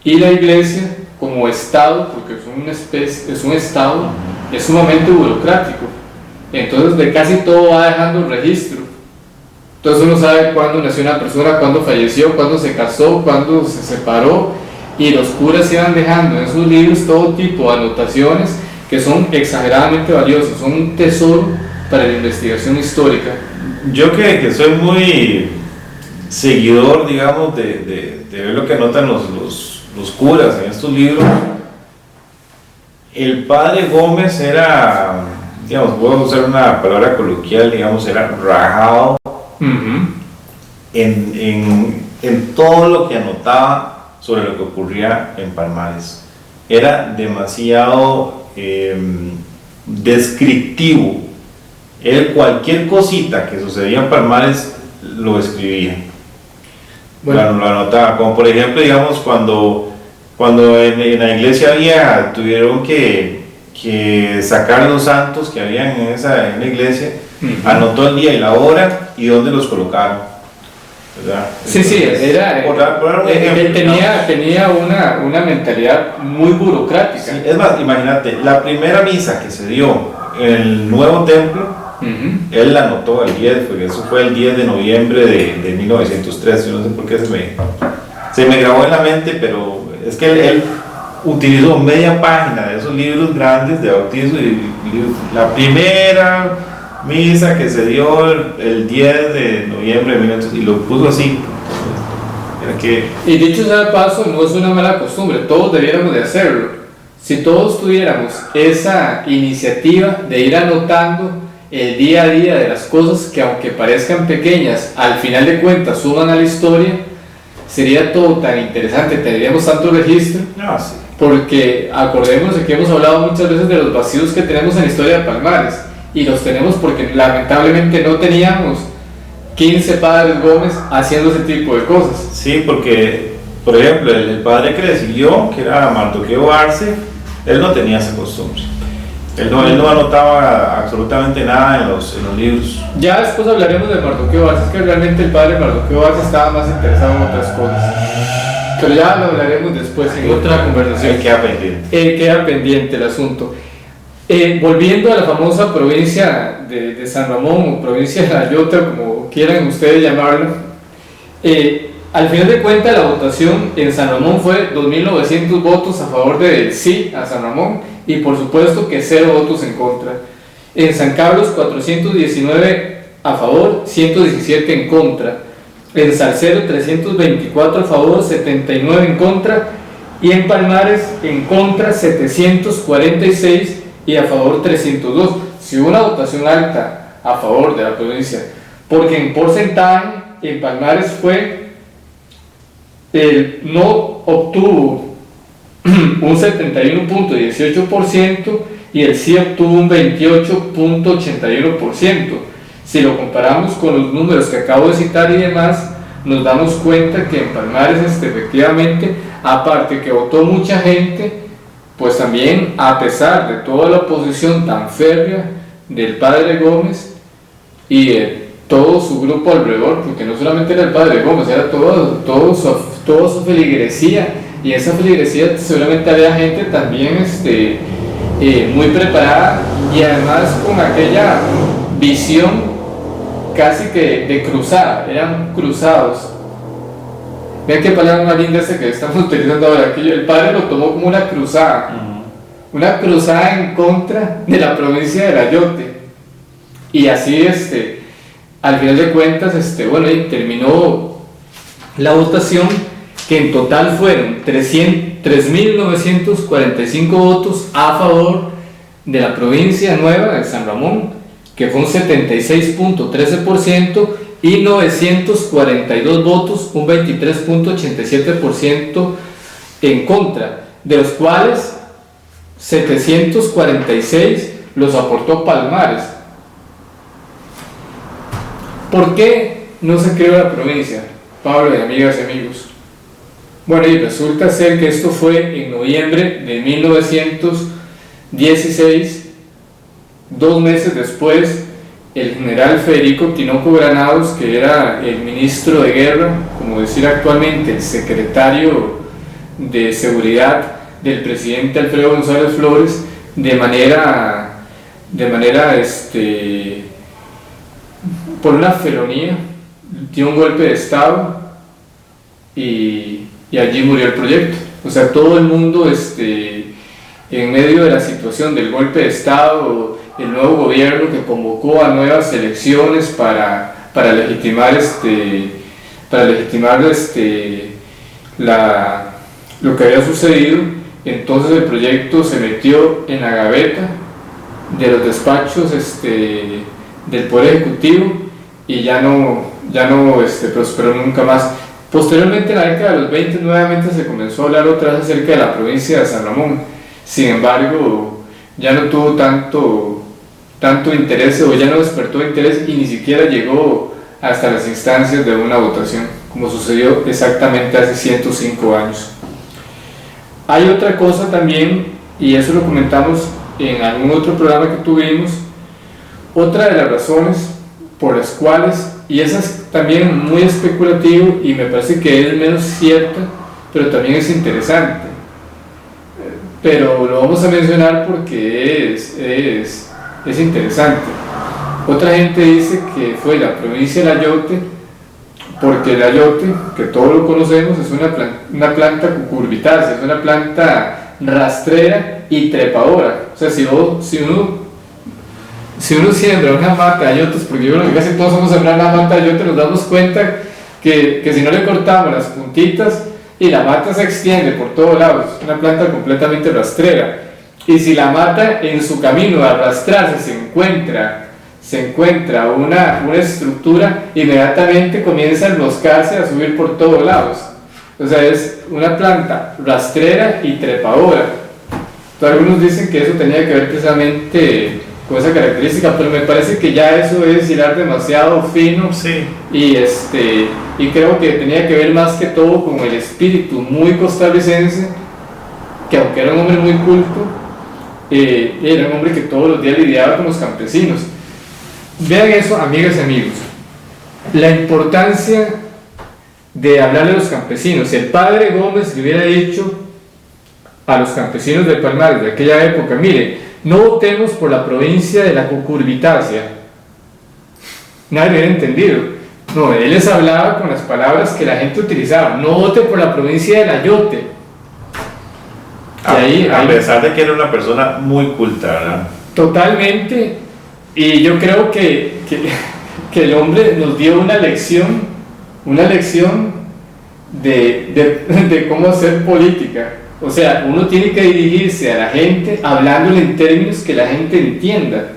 y la Iglesia como Estado, porque es un Estado, es sumamente burocrático, entonces de casi todo va dejando un registro. Entonces uno sabe cuándo nació una persona, cuándo falleció, cuándo se casó, cuándo se separó, y los curas iban dejando en sus libros todo tipo de anotaciones que son exageradamente valiosas, son un tesoro para la investigación histórica. Yo que soy muy seguidor, digamos, de ver lo que anotan los curas en estos libros, el padre Gómez era, digamos, puedo usar una palabra coloquial, digamos, era rajado en todo lo que anotaba sobre lo que ocurría en Palmares. Era demasiado descriptivo. Él cualquier cosita que sucedía en Palmares lo escribía. Bueno, lo anotaba, como por ejemplo, digamos, cuando en la iglesia vieja tuvieron que sacar los santos que habían en la iglesia, anotó el día y la hora y dónde los colocaron, ¿verdad? Sí, era, él tenía una mentalidad muy burocrática. Sí, es más, imagínate, la primera misa que se dio en el nuevo templo, él la anotó el 10, porque eso fue el 10 de noviembre de 1903, yo no sé por qué se me grabó en la mente, pero es que él utilizó media página de esos libros grandes de bautizo, y la primera misa que se dio el 10 de noviembre de 1903, y lo puso así. Y dicho sea de paso, no es una mala costumbre, todos debiéramos de hacerlo. Si todos tuviéramos esa iniciativa de ir anotando el día a día de las cosas que, aunque parezcan pequeñas, al final de cuentas suman a la historia, sería todo tan interesante, tendríamos tanto registro. Sí. Porque acordémonos de que hemos hablado muchas veces de los vacíos que tenemos en la historia de Palmares, y los tenemos porque lamentablemente no teníamos 15 padres Gómez haciendo ese tipo de cosas. Sí, porque, por ejemplo, el padre que le siguió, que era Mardoqueo Arce, él no tenía esa costumbre. Él no anotaba absolutamente nada en los libros. Ya después hablaremos de Mardoqueo Arce, es que realmente el padre Mardoqueo Arce estaba más interesado en otras cosas. Pero ya lo hablaremos después en otra conversación. Queda pendiente el asunto. Volviendo a la famosa provincia de San Ramón, o provincia de La Yota, como quieran ustedes llamarlo, al final de cuentas la votación en San Ramón fue 2.900 votos a favor del sí a San Ramón, y por supuesto que 0 votos en contra. En San Carlos 419 a favor, 117 en contra. En Salcedo 324 a favor, 79 en contra, y en Palmares en contra 746 y a favor 302. Si hubo una votación alta a favor de la provincia, porque en porcentaje en Palmares fue el no obtuvo un 71.18% y el sí obtuvo un 28.81%. Si lo comparamos con los números que acabo de citar y demás, nos damos cuenta que en Palmares efectivamente, aparte que votó mucha gente, pues también, a pesar de toda la oposición tan férrea del padre Gómez y de todo su grupo alrededor, porque no solamente era el padre Gómez, era toda su feligresía, y esa feligresía seguramente había gente también muy preparada, y además con aquella visión casi que de cruzada, eran cruzados. Vean qué palabra más linda que estamos utilizando ahora, que el padre lo tomó como una cruzada, una cruzada en contra de la provincia de La Yote, y así al final de cuentas y terminó la votación, que en total fueron 3.945 votos a favor de la provincia nueva de San Ramón, que fue un 76.13%, y 942 votos, un 23.87% en contra, de los cuales 746 los aportó Palmares. ¿Por qué no se creó la provincia, Pablo y amigas y amigos? Bueno, y resulta ser que esto fue en noviembre de 1916. 2 meses después, el general Federico Tinoco Granados, que era el ministro de guerra, como decir actualmente el secretario de seguridad del presidente Alfredo González Flores, de manera por una felonía, dio un golpe de estado y allí murió el proyecto. O sea, todo el mundo en medio de la situación del golpe de estado, el nuevo gobierno que convocó a nuevas elecciones para legitimar lo que había sucedido, entonces el proyecto se metió en la gaveta de los despachos del Poder Ejecutivo y ya no prosperó nunca más. Posteriormente, en la década de los 20, nuevamente se comenzó a hablar otra vez acerca de la provincia de San Ramón. Sin embargo, ya no tuvo tanto interés, o ya no despertó interés, y ni siquiera llegó hasta las instancias de una votación, como sucedió exactamente hace 105 años. Hay otra cosa también, y eso lo comentamos en algún otro programa que tuvimos, otra de las razones por las cuales, y esa es también muy especulativo y me parece que es menos cierta, pero también es interesante, pero lo vamos a mencionar porque es interesante. Otra gente dice que fue la provincia de La Yote, porque La Yote, que todos lo conocemos, es una planta cucurbitácea, es una planta rastrera y trepadora. O sea, si uno siembra una mata de ayotes, porque yo creo que casi todos somos sembrar una mata de ayote, nos damos cuenta que si no le cortamos las puntitas, y la mata se extiende por todos lados, es una planta completamente rastrera. Y si la mata en su camino a arrastrarse se se encuentra una estructura, inmediatamente comienza a enroscarse, a subir por todos lados. O sea, es una planta rastrera y trepadora. Entonces, algunos dicen que eso tenía que ver precisamente con esa característica, pero me parece que ya eso es hilar demasiado fino. Sí. Y creo que tenía que ver más que todo con el espíritu muy costarricense, que aunque era un hombre muy culto, era un hombre que todos los días lidiaba con los campesinos. Vean eso, amigas y amigos, la importancia de hablarle a los campesinos. Si el padre Gómez le hubiera dicho a los campesinos del Palmares de aquella época, mire, no votemos por la provincia de la cucurbitácea, nadie lo hubiera entendido. No, él les hablaba con las palabras que la gente utilizaba: no vote por la provincia del Ayote. A pesar de que era una persona muy culta, ¿verdad? Totalmente. Y yo creo que el hombre nos dio una lección de cómo hacer política. O sea, uno tiene que dirigirse a la gente hablándole en términos que la gente entienda.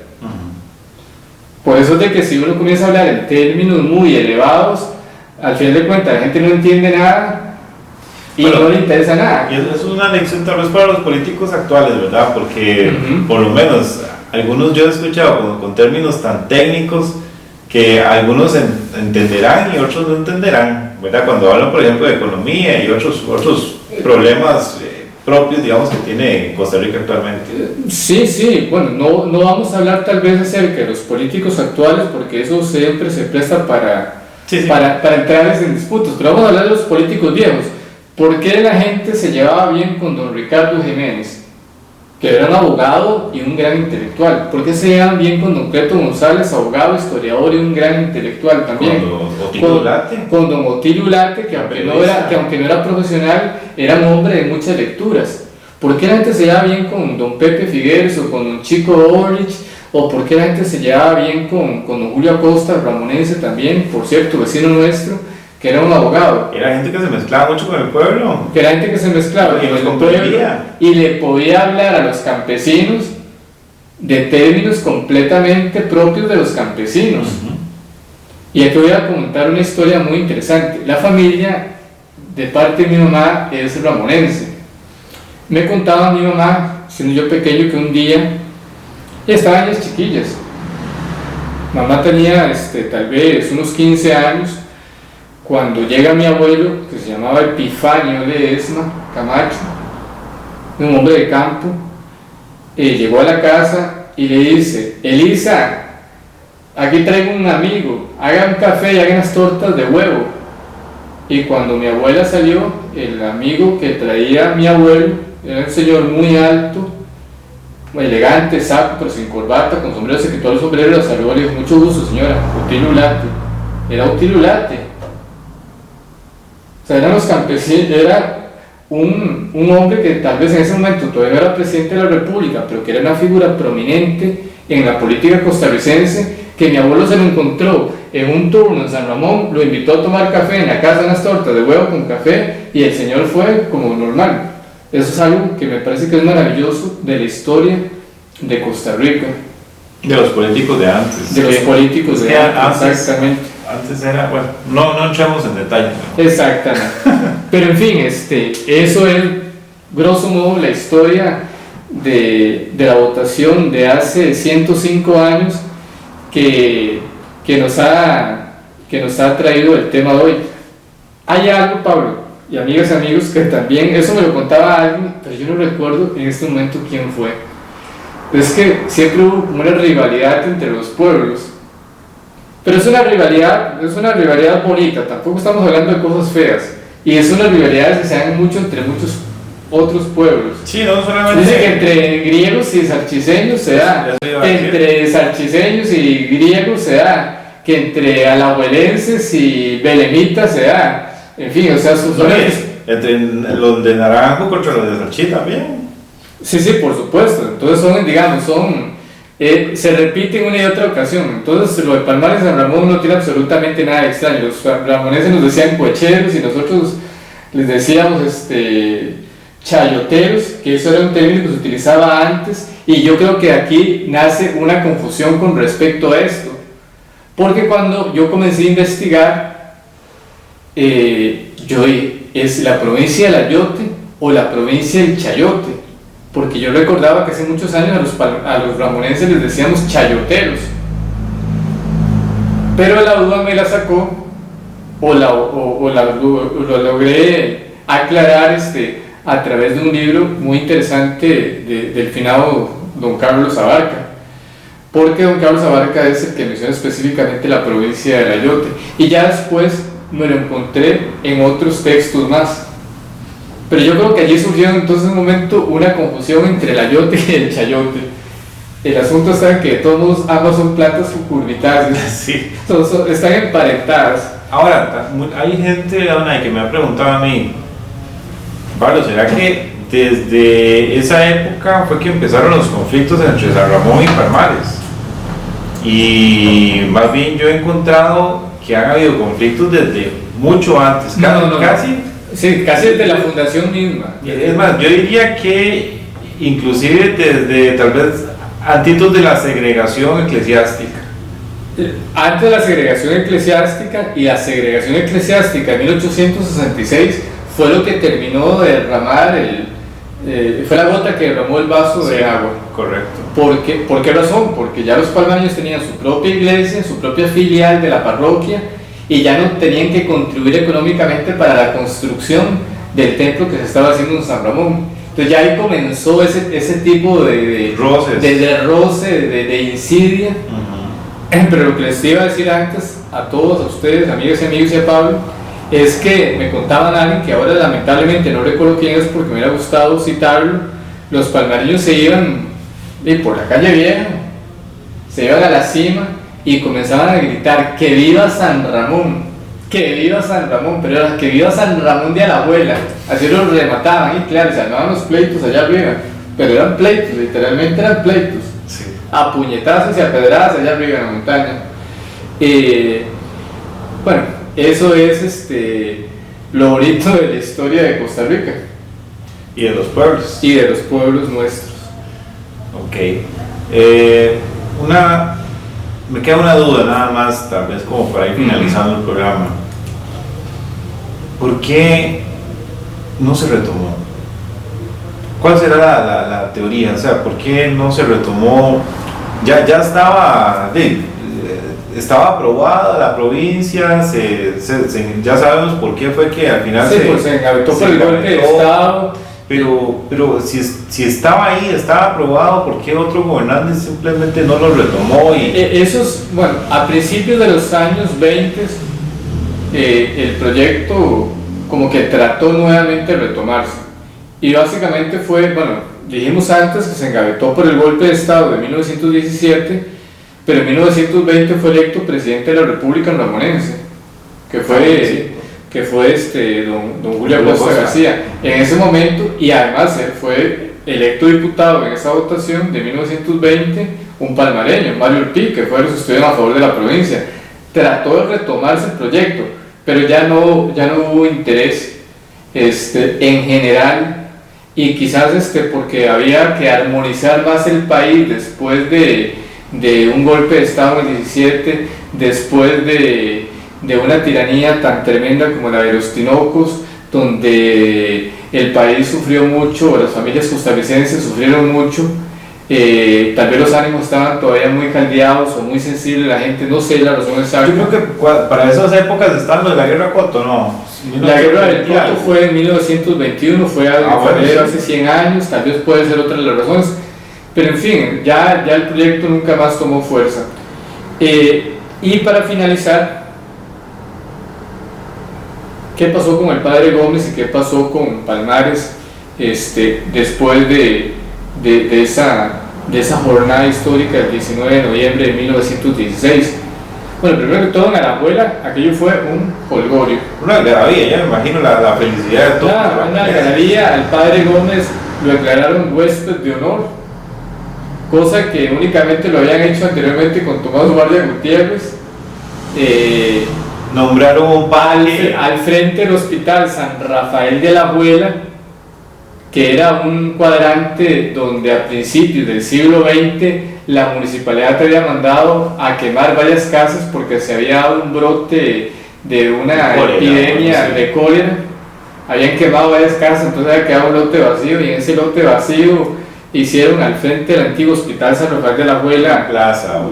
Por eso es de que si uno comienza a hablar en términos muy elevados, al final de cuentas la gente no entiende nada y no le interesa nada. Y es una lección tal vez para los políticos actuales, ¿verdad? Porque por lo menos algunos yo he escuchado con términos tan técnicos que algunos entenderán y otros no entenderán, ¿verdad? Cuando hablan, por ejemplo, de economía y otros problemas propios, digamos, que tiene Costa Rica actualmente. Sí, bueno, no vamos a hablar tal vez acerca de los políticos actuales, porque eso siempre se presta para entrar en disputas, pero vamos a hablar de los políticos viejos. ¿Por qué la gente se llevaba bien con don Ricardo Jiménez, que era un abogado y un gran intelectual? ¿Por qué se llevaban bien con don Cleto González, abogado, historiador y un gran intelectual también? Con don Otilio Ulate, que aunque no era profesional, era un hombre de muchas lecturas. ¿Por qué la gente se llevaba bien con don Pepe Figueres o con don Chico Orlich? ¿O por qué la gente se llevaba bien con don Julio Acosta, ramonense también, por cierto, vecino nuestro, que era un abogado? Era gente que se mezclaba mucho con el pueblo. Que era gente que se mezclaba y con el pueblo y le podía hablar a los campesinos de términos completamente propios de los campesinos. Y aquí voy a comentar una historia muy interesante. La familia de parte de mi mamá es ramonense. Me contaba mi mamá, siendo yo pequeño, que un día ya estaban las chiquillas. Mamá tenía tal vez unos 15 años cuando llega mi abuelo, que se llamaba Epifanio Ledesma Camacho, un hombre de campo. Llegó a la casa y le dice: Elisa, aquí traigo un amigo, hagan café y hagan las tortas de huevo. Y cuando mi abuela salió, el amigo que traía mi abuelo era un señor muy alto, muy elegante, saco, pero sin corbata, con sombrero. Se quitó el sombrero y la saludó, le dijo: mucho gusto, señora, Otilio Ulate. Era Otilio Ulate. O sea, eran los campesinos, era un hombre que tal vez en ese momento todavía no era presidente de la República, pero que era una figura prominente en la política costarricense, que mi abuelo se lo encontró en un turno en San Ramón, lo invitó a tomar café en la casa, unas tortas de huevo con café, y el señor fue como normal. Eso es algo que me parece que es maravilloso de la historia de Costa Rica. De los políticos de antes. De los políticos de antes, exactamente. Antes era, bueno, no entramos en detalle. ¿No? Exactamente. Pero en fin, eso es grosso modo la historia de la votación de hace 105 años que nos ha traído el tema de hoy. Hay algo, Pablo, y amigas y amigos, que también, eso me lo contaba alguien, pero yo no recuerdo en este momento quién fue. Es que siempre hubo una rivalidad entre los pueblos, pero es una rivalidad bonita, tampoco estamos hablando de cosas feas, y es una rivalidad que se dan mucho entre muchos otros pueblos. Sí, no solamente. Dice que entre griegos y sarchiseños se da, que entre sarchiseños y griegos se da, que entre alajuelenses y belemitas se da, en fin, o sea, entre los de Naranjo contra los de Sarchí también. Sí, por supuesto. Entonces se repiten una y otra ocasión. Entonces lo de Palmares y San Ramón no tiene absolutamente nada de extraño. Los ramoneses nos decían cohecheros y nosotros les decíamos chayoteros, que eso era un término que se utilizaba antes, y yo creo que aquí nace una confusión con respecto a esto, porque cuando yo comencé a investigar, yo dije, ¿es la provincia del Ayote o la provincia del Chayote? Porque yo recordaba que hace muchos años a los ramonenses les decíamos chayoteros, pero la duda me la sacó, o lo logré aclarar a través de un libro muy interesante del finado don Carlos Abarca, porque don Carlos Abarca es el que menciona específicamente la provincia del Ayote, y ya después me lo encontré en otros textos más, pero yo creo que allí surgió entonces en un momento una confusión entre el Ayote y el Chayote. El asunto está en que de todos modos ambas son plantas cucurbitales, Sí. están emparentadas. Ahora, hay gente Donay, que me ha preguntado a mí, Pablo, ¿será que desde esa época fue que empezaron los conflictos entre San Ramón y Palmares? Y más bien yo he encontrado que han habido conflictos desde mucho antes, casi. Sí, casi desde la fundación misma. Es más, yo diría que inclusive desde tal vez antes de la segregación eclesiástica. Antes de la segregación eclesiástica, y la segregación eclesiástica en 1866 fue lo que terminó de derramar fue la gota que derramó el vaso de agua. Correcto. ¿Por qué razón? Porque ya los palmareños tenían su propia iglesia, su propia filial de la parroquia, y ya no tenían que contribuir económicamente para la construcción del templo que se estaba haciendo en San Ramón. Entonces ya ahí comenzó ese tipo de roces, de roce, de insidia. Pero lo que les iba a decir antes a todos, a ustedes, amigas y amigos, y a Pablo, es que me contaban a alguien que ahora lamentablemente no recuerdo quién es porque me hubiera gustado citarlo. Los palmareños se iban por la calle Vieja, se iban a la cima y comenzaban a gritar que viva San Ramón, que viva San Ramón, pero era que viva San Ramón de Alajuela. Así los remataban, y claro, se armaban los pleitos allá arriba, pero eran pleitos, literalmente eran pleitos. Sí. A puñetazos y a pedradas allá arriba en la montaña. Bueno, eso es lo bonito de la historia de Costa Rica. Y de los pueblos. Y de los pueblos nuestros. Ok. Me queda una duda nada más, tal vez como para ir finalizando el programa. ¿Por qué no se retomó? ¿Cuál será la teoría? O sea, ¿por qué no se retomó? Ya estaba aprobada la provincia, ya sabemos por qué fue que al final se engavetó por el golpe de Estado. Pero si estaba ahí, estaba aprobado, ¿por qué otro gobernante simplemente no lo retomó? Bueno, a principios de los años 20, el proyecto como que trató nuevamente de retomarse. Y básicamente fue, dijimos antes que se engavetó por el golpe de Estado de 1917, pero en 1920 fue electo presidente de la República Ramonense, que fue don Julio Acosta García en ese momento, y además él fue electo diputado en esa votación de 1920, un palmareño, Mario Urpí, que fue de los que estuvieron a favor de la provincia. Trató de retomarse el proyecto, pero ya no hubo interés en general, y quizás porque había que armonizar más el país después de un golpe de Estado en el 17, después de una tiranía tan tremenda como la de los Tinocos, donde el país sufrió mucho, las familias costarricenses sufrieron mucho. Tal vez los ánimos estaban todavía muy caldeados o muy sensibles, la gente, no sé la razón exacta. Yo creo que para esas épocas está lo de la guerra Coto, ¿no? La guerra del Coto fue en 1921, fue hace 100 años, tal vez puede ser otra de las razones, pero en fin, ya el proyecto nunca más tomó fuerza. Y para finalizar, ¿qué pasó con el padre Gómez y qué pasó con Palmares después de esa jornada histórica del 19 de noviembre de 1916? Bueno, primero que todo en Alajuela aquello fue un jolgorio. Una algarabía, ya me imagino la felicidad de todos. Claro, una algarabía. Al padre Gómez lo declararon huésped de honor, cosa que únicamente lo habían hecho anteriormente con Tomás Guardia Gutiérrez. Nombraron un padre al frente del hospital San Rafael de Alajuela, que era un cuadrante donde a principios del siglo XX la municipalidad había mandado a quemar varias casas porque se había dado un brote de una epidemia de cólera. Habían quemado varias casas, entonces había quedado un lote vacío, y en ese lote vacío hicieron al frente del antiguo Hospital San Rafael de la Alajuela,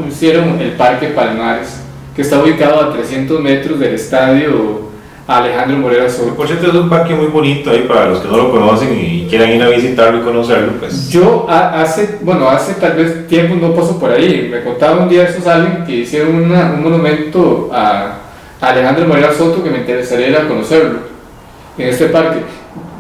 hicieron el Parque Palmares, que está ubicado a 300 metros del estadio Alejandro Morera Soto. Por cierto, es un parque muy bonito ahí para los que no lo conocen y quieran ir a visitarlo y conocerlo. Pues. Yo hace tal vez tiempo no paso por ahí. Me contaba un día esos alguien que hicieron un monumento a Alejandro Morera Soto, que me interesaría ir a conocerlo en este parque.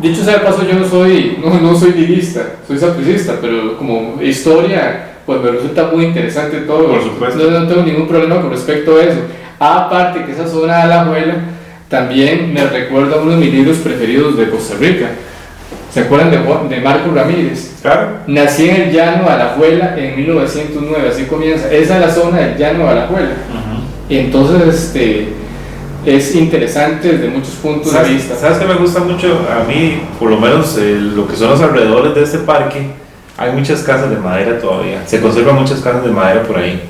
Dicho sea de paso, yo no soy liguista, soy sapricista, pero como historia pues me resulta muy interesante todo. Por supuesto. No tengo ningún problema con respecto a eso. Aparte que esa zona de Alajuela también me recuerda a uno de mis libros preferidos de Costa Rica. ¿Se acuerdan de Marco Ramírez? Claro. Nací en el llano de Alajuela en 1909, así comienza. Esa es la zona del llano de Alajuela. Y entonces es interesante desde muchos puntos de vista. ¿Sabes qué me gusta mucho? A mí, por lo menos lo que son los alrededores de este parque, hay muchas casas de madera todavía. Se conservan muchas casas de madera por ahí.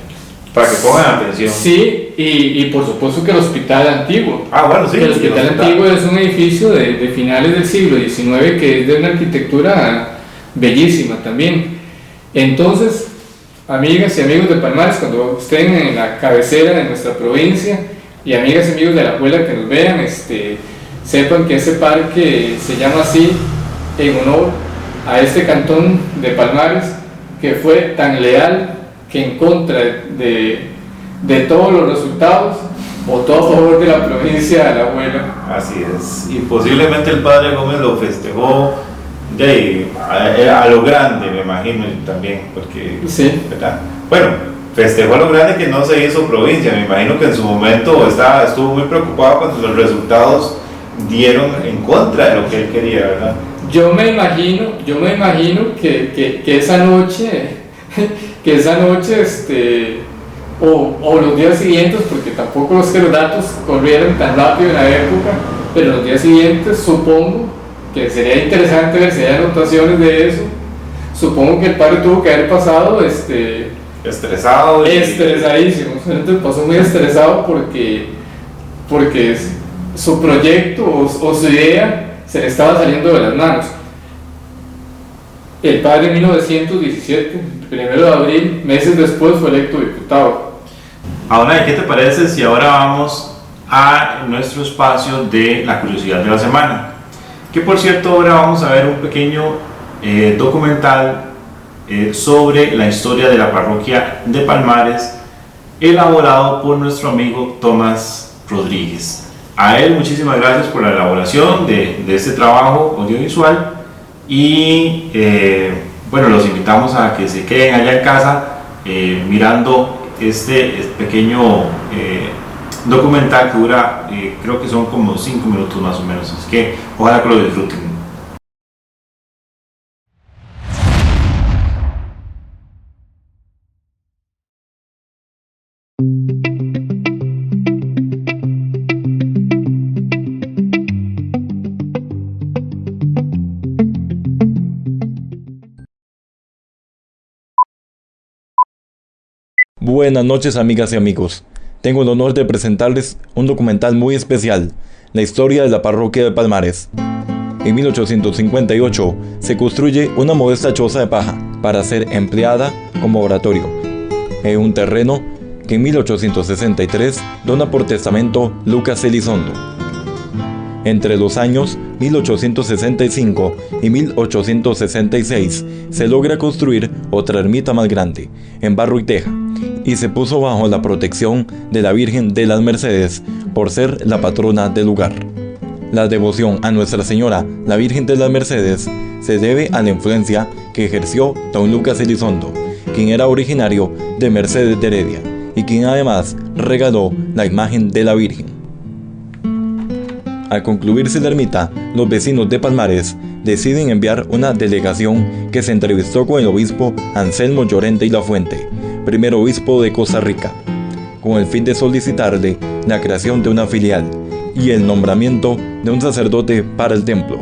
Para que pongan atención. Sí, y por supuesto que el hospital antiguo. Bueno, sí. El hospital antiguo es un edificio de finales del siglo XIX que es de una arquitectura bellísima también. Entonces, amigas y amigos de Palmares, cuando estén en la cabecera de nuestra provincia, y amigas y amigos de la Alajuela que nos vean, sepan que ese parque se llama así en honor a este cantón de Palmares que fue tan leal que en contra de todos los resultados votó a favor de la provincia de Alajuela. Así es, y posiblemente el padre Gómez lo festejó a lo grande, me imagino también, porque sí. ¿verdad? Bueno, festejó a lo grande que no se hizo provincia. Me imagino que en su momento estuvo muy preocupado cuando los resultados dieron en contra de lo que él quería, ¿verdad? Yo me imagino que esa noche o los días siguientes, porque tampoco es que los datos corrieron tan rápido en la época, pero los días siguientes supongo que sería interesante ver si hay anotaciones de eso. Supongo que el padre tuvo que haber pasado estresadísimo. Entonces pasó muy estresado porque su proyecto o su idea se le estaba saliendo de las manos. El padre en 1917, el 1 de abril, meses después, fue electo diputado. Ahora, ¿qué te parece si ahora vamos a nuestro espacio de la curiosidad de la semana? Que por cierto, ahora vamos a ver un pequeño documental sobre la historia de la parroquia de Palmares, elaborado por nuestro amigo Tomás Rodríguez. A él muchísimas gracias por la elaboración de este trabajo audiovisual y bueno, los invitamos a que se queden allá en casa mirando este pequeño documental que dura, creo que son como 5 minutos más o menos, así que ojalá que lo disfruten. Buenas noches, amigas y amigos. Tengo el honor de presentarles un documental muy especial, la historia de la parroquia de Palmares. En 1858 se construye una modesta choza de paja para ser empleada como oratorio, en un terreno que en 1863 dona por testamento Lucas Elizondo. Entre los años 1865 y 1866 se logra construir otra ermita más grande, en barro y teja, y se puso bajo la protección de la Virgen de las Mercedes por ser la patrona del lugar. La devoción a Nuestra Señora, la Virgen de las Mercedes, se debe a la influencia que ejerció don Lucas Elizondo, quien era originario de Mercedes de Heredia y quien además regaló la imagen de la Virgen. Al concluirse la ermita, los vecinos de Palmares deciden enviar una delegación que se entrevistó con el obispo Anselmo Llorente y Lafuente, primer obispo de Costa Rica, con el fin de solicitarle la creación de una filial y el nombramiento de un sacerdote para el templo.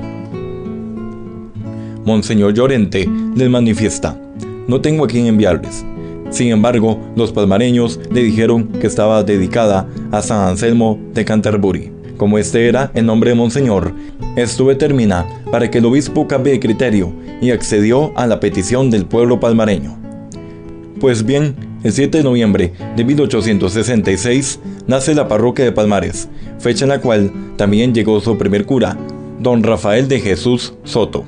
Monseñor Llorente les manifiesta: no tengo a quien enviarles. Sin embargo, los palmareños le dijeron que estaba dedicada a San Anselmo de Canterbury. Como este era el nombre de Monseñor, esto determina para que el obispo cambie de criterio y accedió a la petición del pueblo palmareño. Pues bien, el 7 de noviembre de 1866 nace la parroquia de Palmares, fecha en la cual también llegó su primer cura, don Rafael de Jesús Soto.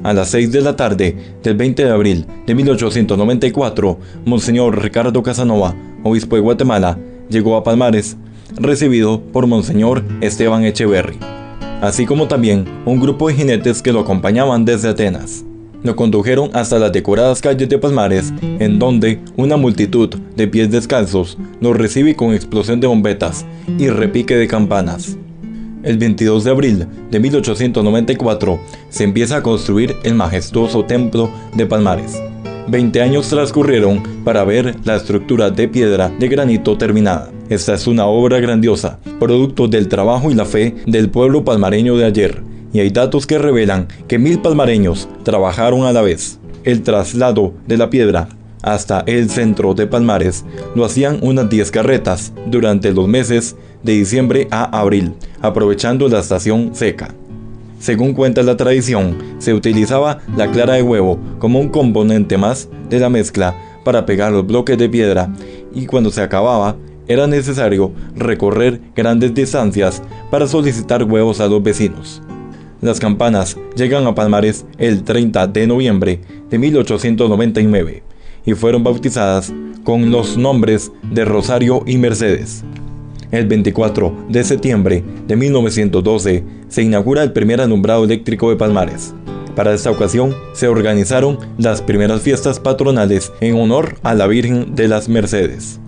A las 6 de la tarde del 20 de abril de 1894, Monseñor Ricardo Casanova, obispo de Guatemala, llegó a Palmares, recibido por Monseñor Esteban Echeverry, así como también un grupo de jinetes que lo acompañaban desde Atenas. Lo condujeron hasta las decoradas calles de Palmares, en donde una multitud de pies descalzos lo recibe con explosión de bombetas y repique de campanas. El 22 de abril de 1894 se empieza a construir el majestuoso templo de Palmares. 20 años transcurrieron para ver la estructura de piedra de granito terminada. Esta es una obra grandiosa, producto del trabajo y la fe del pueblo palmareño de ayer, y hay datos que revelan que 1000 palmareños trabajaron a la vez. El traslado de la piedra hasta el centro de Palmares lo hacían unas 10 carretas durante los meses de diciembre a abril, aprovechando la estación seca. Según cuenta la tradición, se utilizaba la clara de huevo como un componente más de la mezcla para pegar los bloques de piedra, y cuando se acababa, era necesario recorrer grandes distancias para solicitar huevos a los vecinos. Las campanas llegan a Palmares el 30 de noviembre de 1899 y fueron bautizadas con los nombres de Rosario y Mercedes. El 24 de septiembre de 1912 se inaugura el primer alumbrado eléctrico de Palmares. Para esta ocasión se organizaron las primeras fiestas patronales en honor a la Virgen de las Mercedes.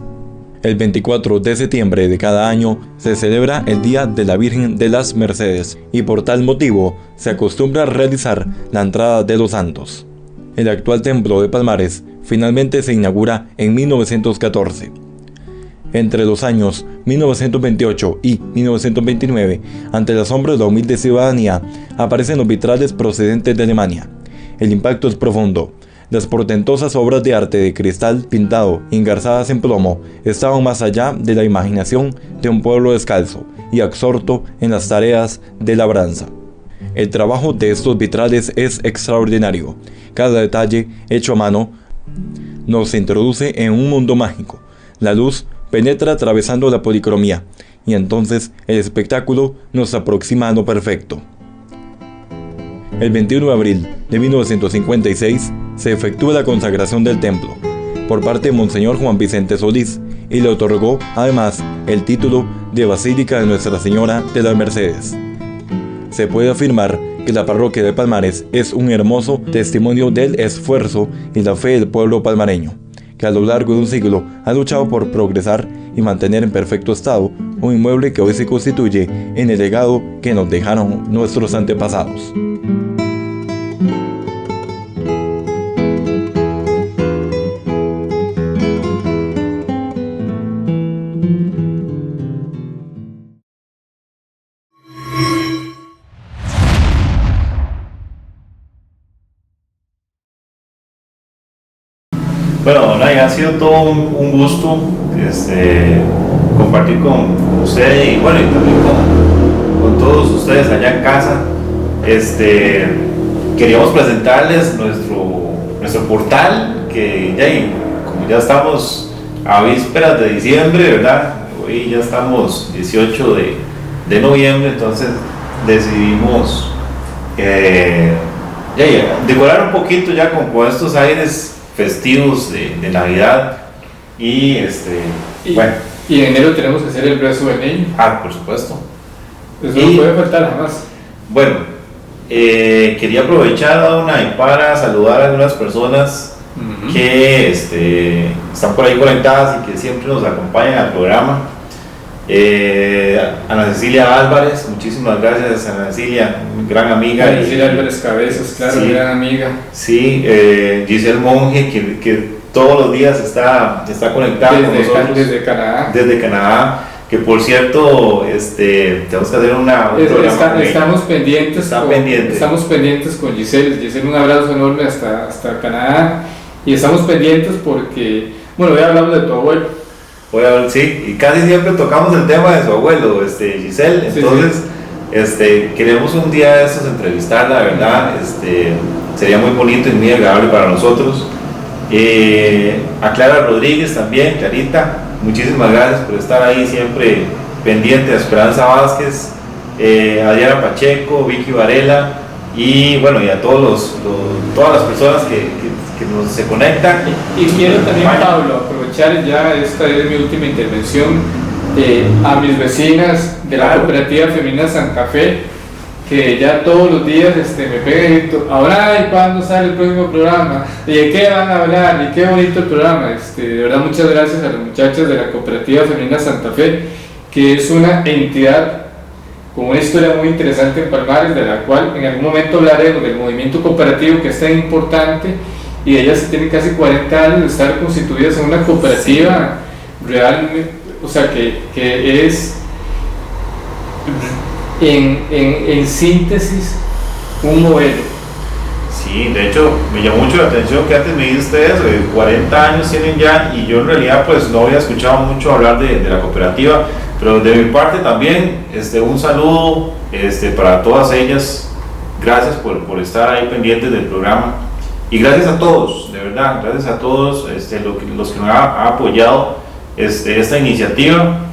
El 24 de septiembre de cada año se celebra el Día de la Virgen de las Mercedes y por tal motivo se acostumbra a realizar la entrada de los santos. El actual templo de Palmares finalmente se inaugura en 1914. Entre los años 1928 y 1929, ante el asombro de la humilde ciudadanía, aparecen los vitrales procedentes de Alemania. El impacto es profundo. Las portentosas obras de arte de cristal pintado, engarzadas en plomo, estaban más allá de la imaginación de un pueblo descalzo y absorto en las tareas de labranza. El trabajo de estos vitrales es extraordinario. Cada detalle, hecho a mano, nos introduce en un mundo mágico. La luz penetra atravesando la policromía, y entonces el espectáculo nos aproxima a lo perfecto. El 21 de abril de 1956 se efectúa la consagración del templo por parte de Monseñor Juan Vicente Solís y le otorgó además el título de Basílica de Nuestra Señora de las Mercedes. Se puede afirmar que la parroquia de Palmares es un hermoso testimonio del esfuerzo y la fe del pueblo palmareño, que a lo largo de un siglo ha luchado por progresar y mantener en perfecto estado un inmueble que hoy se constituye en el legado que nos dejaron nuestros antepasados. Bueno, Nay, ha sido todo un gusto compartir con usted y bueno, y también con todos ustedes allá en casa. Queríamos presentarles nuestro portal, que como ya estamos a vísperas de diciembre, ¿verdad? Hoy ya estamos 18 de noviembre, entonces decidimos decorar un poquito ya con estos aires festivos de Navidad y bueno. Y en enero tenemos que hacer el rezo del niño. Por supuesto. Eso no puede faltar jamás. Bueno, quería aprovechar para saludar a algunas personas que están por ahí conectadas y que siempre nos acompañan al programa. Ana Cecilia Álvarez, muchísimas gracias Ana Cecilia, gran amiga. Ana Cecilia Álvarez Cabezas, claro, sí, gran amiga. Sí, Giselle Monge, que todos los días está conectada con nosotros. Desde Canadá. Desde Canadá. que por cierto, tenemos que hacer un programa con ella. Estamos pendientes. Estamos pendientes con Giselle. Giselle, un abrazo enorme hasta Canadá. Y estamos pendientes porque, bueno, hoy hablamos de tu abuelo. Sí, y casi siempre tocamos el tema de su abuelo, Giselle. Entonces, queremos un día de estos entrevistarla, ¿verdad? Sería muy bonito y muy agradable para nosotros. A Clara Rodríguez también, Clarita, muchísimas gracias por estar ahí siempre pendiente. A Esperanza Vázquez, a Diana Pacheco, Vicky Varela y bueno, y a todas las personas que se conectan. Y quiero también, Pablo, aprovechar ya, esta es mi última intervención, a mis vecinas de la Cooperativa Femenina Santa Fe, que ya todos los días me pegan y grito, ahora y cuándo sale el próximo programa, y de qué van a hablar, y qué bonito el programa. De verdad, muchas gracias a las muchachas de la Cooperativa Femenina Santa Fe, que es una entidad con una historia muy interesante en Palmares, de la cual en algún momento hablaremos del movimiento cooperativo, que es tan importante, y ellas tienen casi 40 años de estar constituidas en una cooperativa realmente, o sea, que es en síntesis un modelo. Sí, de hecho me llamó mucho la atención que antes me dijiste eso, 40 años tienen ya, y yo en realidad pues no había escuchado mucho hablar de la cooperativa, pero de mi parte también un saludo para todas ellas. Gracias por estar ahí pendientes del programa, y gracias a todos, de verdad, gracias a todos los que nos han apoyado esta iniciativa.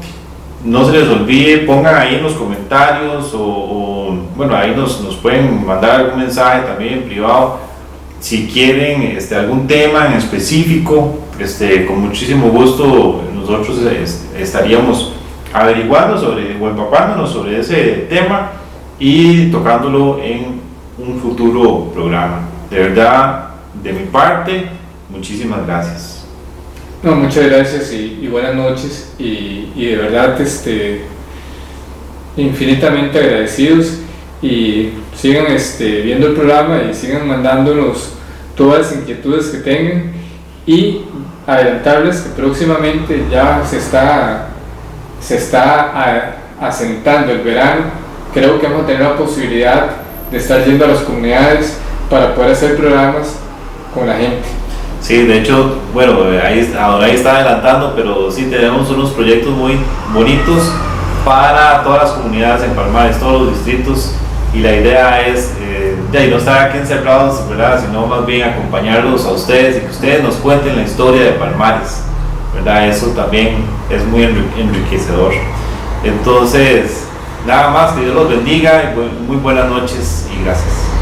No se les olvide, pongan ahí en los comentarios o bueno, ahí nos pueden mandar algún mensaje también en privado si quieren algún tema en específico. Con muchísimo gusto nosotros estaríamos averiguando o empapándonos sobre ese tema y tocándolo en un futuro programa. De verdad, de mi parte, muchísimas gracias. No, muchas gracias y buenas noches, y de verdad infinitamente agradecidos, y sigan viendo el programa y sigan mandándonos todas las inquietudes que tengan, y adelantarles que próximamente ya se está asentando el verano. Creo que vamos a tener la posibilidad de estar yendo a las comunidades para poder hacer programas con la gente. Sí, de hecho, bueno, ahora ahí está adelantando, pero sí tenemos unos proyectos muy bonitos para todas las comunidades en Palmares, todos los distritos, y la idea es no estar aquí encerrados, ¿verdad?, sino más bien acompañarlos a ustedes y que ustedes nos cuenten la historia de Palmares, ¿verdad? Eso también es muy enriquecedor. Entonces, nada más, que Dios los bendiga, y muy buenas noches y gracias.